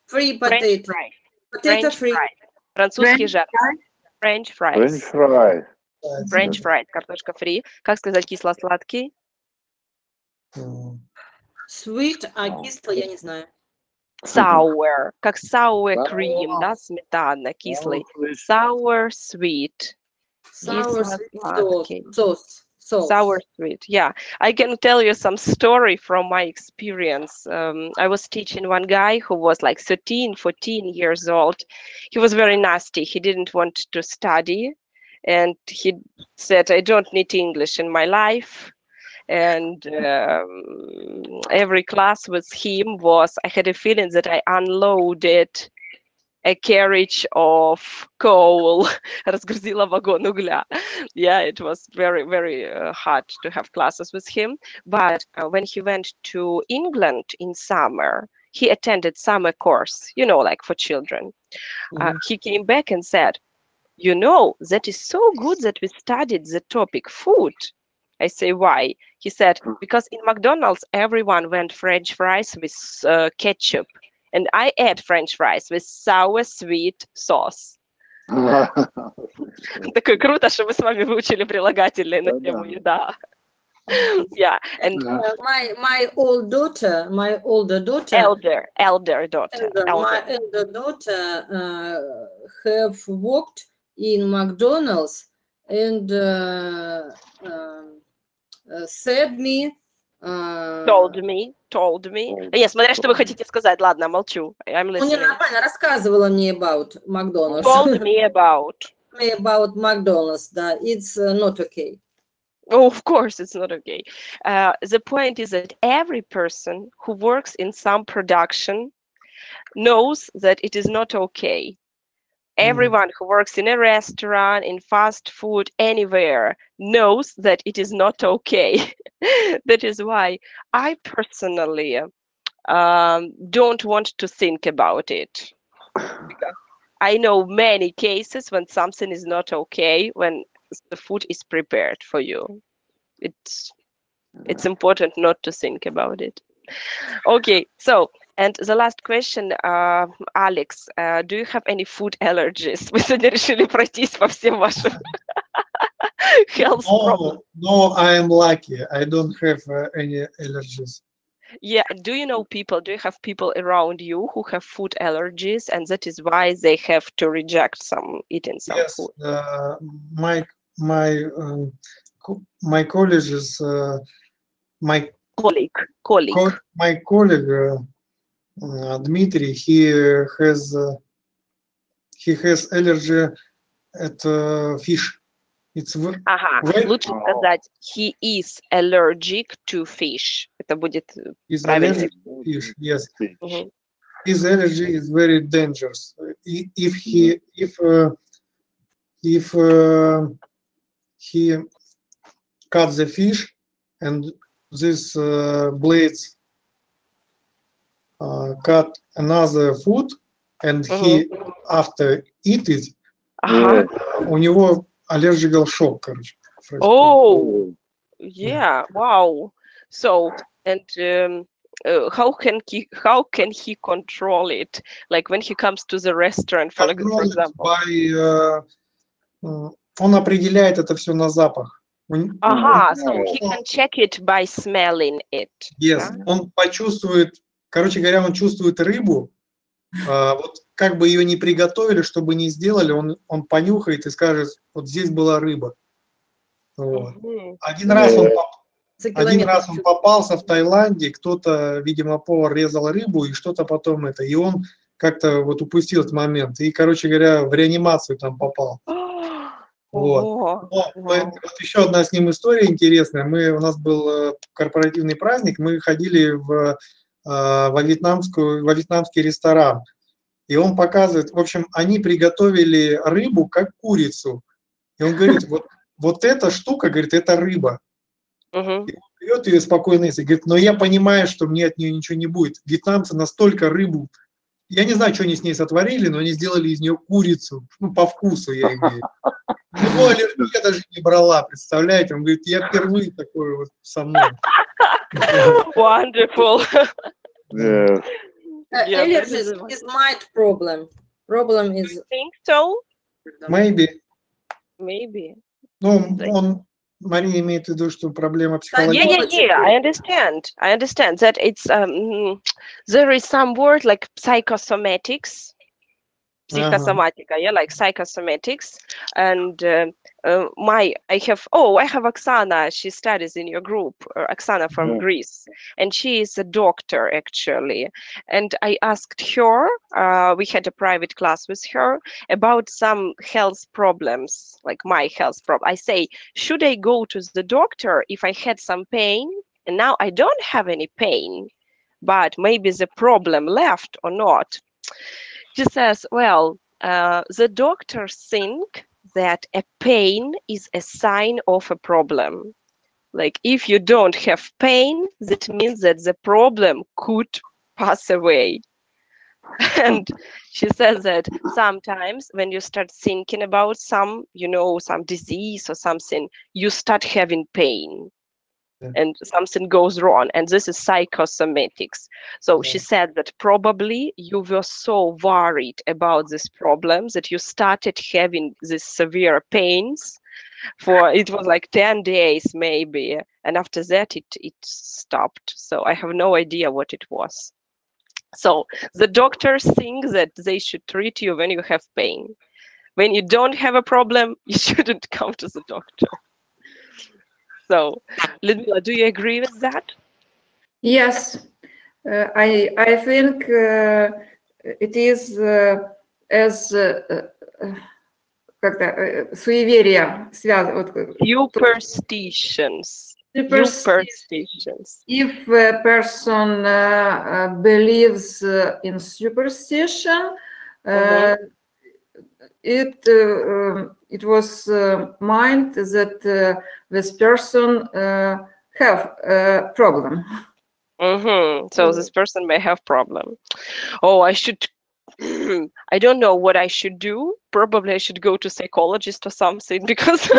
free French potato. fries. Potato French free. fries. Французский French жар. French fries. French fries. French fries. Картошка фри. Как сказать кисло-сладкий? Sweet, а кислый я не знаю. Sour. Как sour cream, да, сметана, кислый. Sour sweet. Sour sweet Кисло-сладкий. sauce. Sour sweet, yeah. I can tell you some story from my experience. I was teaching one guy who was like 13, 14 years old. He was very nasty. He didn't want to study. And he said, I don't need English in my life. And every class with him was, I had a feeling that I unloaded a carriage of coal, разгрузила вагон угля. Yeah, it was very, very hard to have classes with him. But when he went to England in summer, he attended summer course, you know, like for children. He came back and said, you know, that is so good that we studied the topic food. I say, why? He said, because in McDonald's, everyone went French fries with ketchup. And I ate French fries with sour sweet sauce. Такое круто, что мы с вами выучили прилагательные на тему еда. Yeah, and my older daughter, elder daughter. my elder daughter have worked in McDonald's and said me. Told me. Нет, смотря что вы хотите сказать. Ладно, молчу. I'm Ну, не listening. нормально рассказывала мне about McDonald's. Told me about. Me about McDonald's, да. It's not okay. Oh, of course, it's not okay. The point is that every person who works in some production knows that it is not okay. Everyone who works in a restaurant, in fast food, anywhere knows that it is not okay. That is why I personally don't want to think about it. Because I know many cases when something is not okay, when the food is prepared for you. It's important not to think about it. Okay, so, and the last question, Alex, do you have any food allergies? Мы сегодня решили пройтись по всем вашим health problems. No, I am lucky. I don't have any allergies. Yeah, do you know people, do you have people around you who have food allergies and that is why they have to reject eating some Yes, food? My colleagues, my Colleague. colleague Dmitry, he has allergy at fish. It's Ага, very, лучше сказать he is allergic to fish. Это будет is правильно. allergic to fish. Yes, Мгм. his allergy is very dangerous. If he cuts the fish and this blades cut another food and he after eat it, Ага. у него allergical shock, короче. Oh, yeah. Wow. So, and how can he control it? Like when he comes to the restaurant, for example. Он определяет это все на запах. Ага, so he can check it by smelling it. Yes, он почувствует, короче говоря, он чувствует рыбу, вот как бы ее не приготовили, чтобы не сделали, он понюхает и скажет, вот здесь была рыба. Вот. Один раз он попался в Таиланде, кто-то, видимо, повар резал рыбу и что-то потом это, и он как-то вот упустил этот момент, и, короче говоря, в реанимацию там попал. Вот. Вот еще одна с ним история интересная. У нас был корпоративный праздник, мы ходили во вьетнамский ресторан. И он показывает, в общем, они приготовили рыбу как курицу. И он говорит, вот эта штука, говорит, это рыба. И он берет ее спокойно и говорит, но я понимаю, что мне от нее ничего не будет. Вьетнамцы настолько рыбу, я не знаю, что они с ней сотворили, но они сделали из нее курицу. Ну, по вкусу, я имею. Его аллергия даже не брала, представляете? Он говорит, я впервые такой вот со мной. Wonderful. Yeah. Allergy is my problem. Problem is. You think so? Maybe. Maybe. Ну, Мария имеет в виду, что проблема психологическая. Yeah, I understand that it's there is some word like psychosomatics. Psychosomatica, yeah, like psychosomatics. And I have Oksana, she studies in your group, Oksana from Greece, and she is a doctor actually. And I asked her, we had a private class with her about some health problems, like my health problem. I say, should I go to the doctor if I had some pain? And now I don't have any pain, but maybe the problem left or not. She says, well, the doctors think that a pain is a sign of a problem. Like if you don't have pain, that means that the problem could pass away. And she says that sometimes when you start thinking about some disease or something, you start having pain. And something goes wrong, and this is psychosomatics. So she said that probably you were so worried about this problem that you started having these severe pains for, it was like 10 days maybe, and after that it stopped. So I have no idea what it was. So the doctors think that they should treat you when you have pain. When you don't have a problem, you shouldn't come to the doctor. So, Ludmila, do you agree with that? Yes, I think it is as суеверие, Superstitions. Superstitions. If a person believes in superstition, it was mind that this person have a problem. So this person may have problem. Oh, I don't know what I should do. Probably I should go to psychologist or something, because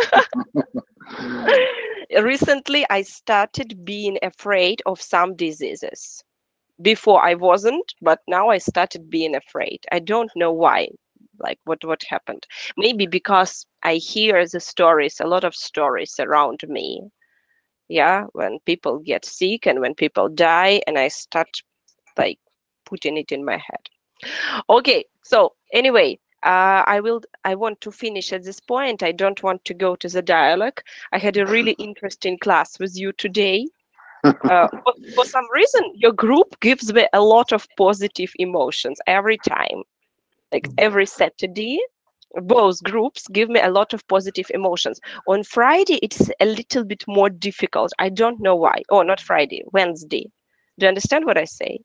recently I started being afraid of some diseases. Before I wasn't, but now I started being afraid. I don't know why. Like what happened? Maybe because I hear the stories, a lot of stories around me. Yeah, when people get sick and when people die, and I start like putting it in my head. Okay, so anyway, I want to finish at this point. I don't want to go to the dialogue. I had a really interesting class with you today. For some reason, your group gives me a lot of positive emotions every time. Like every Saturday, both groups give me a lot of positive emotions. On Friday, it's a little bit more difficult. I don't know why. Oh, not Friday, Wednesday. Do you understand what I say?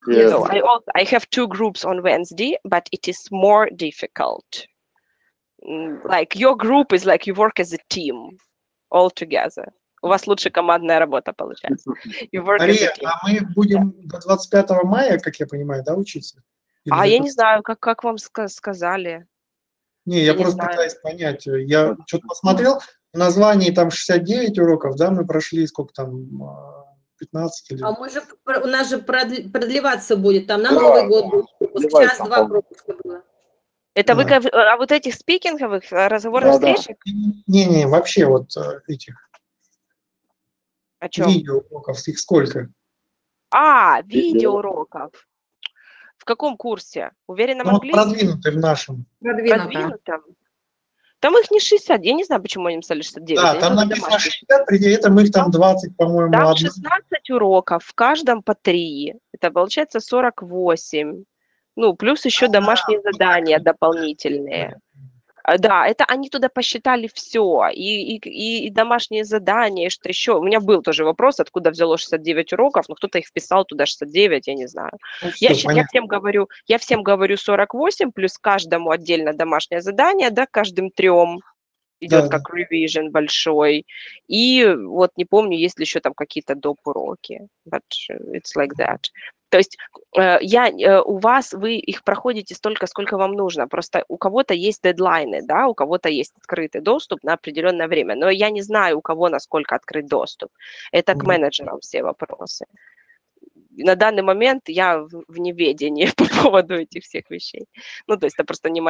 Yes. So I have 2 groups on Wednesday, but it is more difficult. Like your group is like you work as a team all together. У вас лучше командная работа получается. You work as a Мария, team. а мы будем до 25 мая, как я понимаю, да, учиться? А я не знаю, как вам сказали. Не, я я не просто знаю. пытаюсь понять. Я что-то посмотрел, в названии там 69 уроков, да, мы прошли сколько там, 15 или... А мы же, у нас же продлеваться будет, там на Новый год будет час-два пропуска было. Это вы о вот этих спикинговых разговорных встречах? Не, вообще вот этих О чем? видеоуроков, их сколько? Видеоуроков. В каком курсе? Уверенном английском? Продвинутый в нашем. Продвинутом. Там их не 60, я не знаю, почему они написали 69. Да, там написано 60, при этом их там 20, по-моему, Там 16 уроков, в каждом по 3. Это получается 48. Ну, плюс еще домашние задания дополнительные. Да, это они туда посчитали все, и домашние задания, и что еще. У меня был тоже вопрос, откуда взялось 69 уроков, но кто-то их вписал туда 69, я не знаю. Я всем говорю 48, плюс каждому отдельно домашнее задание, да, каждым 3 идет как revision большой. И вот не помню, есть ли еще там какие-то доп. Уроки. But it's like that. То есть у вас, вы их проходите столько, сколько вам нужно. Просто у кого-то есть дедлайны, да, у кого-то есть открытый доступ на определенное время. Но я не знаю, у кого насколько открыт доступ. Это к менеджерам все вопросы. На данный момент я в неведении по поводу этих всех вещей. Ну, то есть это просто не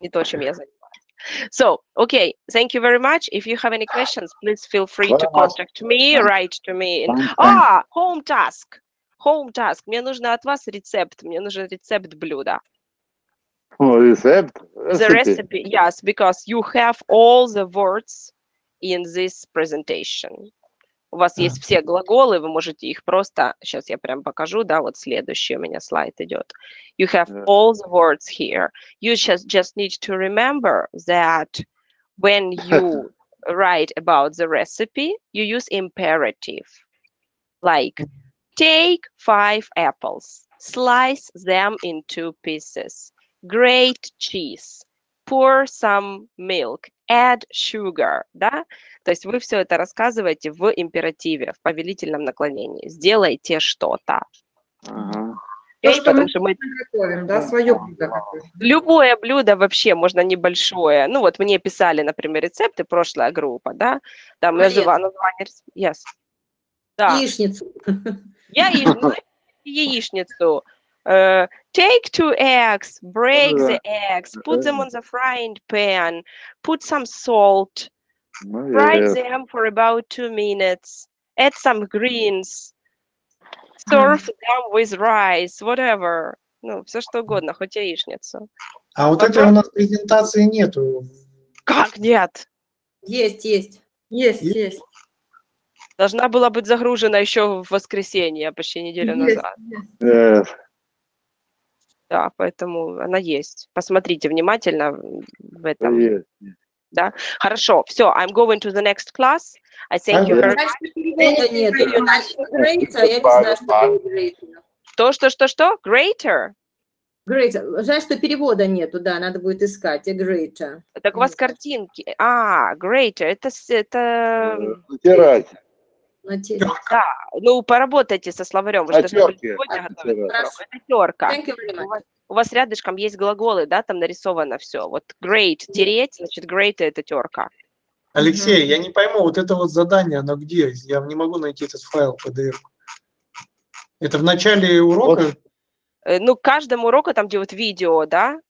то, чем я занимаюсь. So, okay, thank you very much. If you have any questions, please feel free to contact me, write to me. Home task. Home task. Мне нужно от вас рецепт. Мне нужен рецепт блюда. Рецепт? The recipe, yes, because you have all the words in this presentation. У вас есть все глаголы, вы можете их просто... Сейчас я прям покажу, да, вот следующий у меня слайд идет. You have all the words here. You just need to remember that when you write about the recipe, you use imperative. Like, take 5 apples, slice them in 2 pieces, grate cheese, pour some milk, add sugar, да? То есть вы все это рассказываете в императиве, в повелительном наклонении. Сделайте что-то. Потому что мы готовим, да, свое блюдо. Любое блюдо вообще, можно небольшое. Ну вот мне писали, например, рецепты, прошлая группа, да? Там название... Yes. Да. Яичницу. Яичницу. Take 2 eggs, break the eggs, put them on the frying pan, put some salt, fry them for about 2 minutes, add some greens, serve them with rice, whatever. Ну, все что угодно, хоть яичницу. А вот этой у нас презентации нету. Как нет? Есть. Должна была быть загружена еще в воскресенье, почти неделю назад. Да, поэтому она есть. Посмотрите внимательно в этом. Да? Хорошо, все, I'm going to the next class. I thank you very much. Что? Greater? Greater. Жаль, что перевода нету, да, надо будет искать. Greater. Так у вас картинки. Greater, это... Натирать. Да, ну поработайте со словарем. Вы же должны были сегодня готовить. Это терка. У вас рядышком есть глаголы, да, там нарисовано все. Вот great, тереть, значит great это терка. Алексей, я не пойму, вот это вот задание, оно где? Я не могу найти этот файл PDF. Это в начале урока? Ну, к каждому уроку, там, где вот видео, да?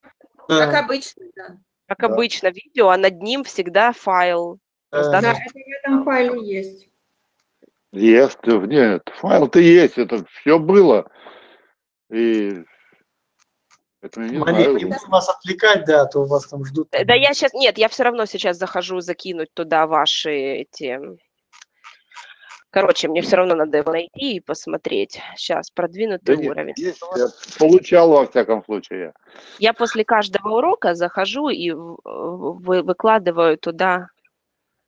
Как обычно, да. Как обычно видео, а над ним всегда файл. Да, это в этом файле есть. Есть, нет, файл-то есть, это все было. И это не Мария, не буду вас отвлекать, да, а то вас там ждут. Да я сейчас, нет, я все равно сейчас захожу закинуть туда ваши эти Короче, мне все равно надо его найти и посмотреть. Сейчас, продвинутый Да нет, уровень. есть, я получал во всяком случае. Я после каждого урока захожу и выкладываю туда.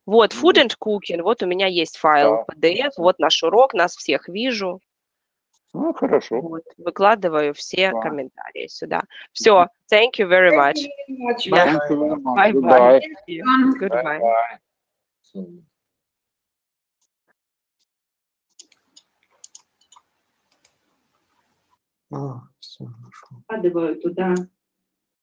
Вот, food and cooking, вот у меня есть файл Да. PDF, вот наш урок, нас всех вижу. Ну, хорошо. Вот, выкладываю все Да. комментарии сюда. Все, thank you very much. Yeah. Thank you very much. Bye-bye. Goodbye. Goodbye. Bye-bye. Все, нашел. Выкладываю туда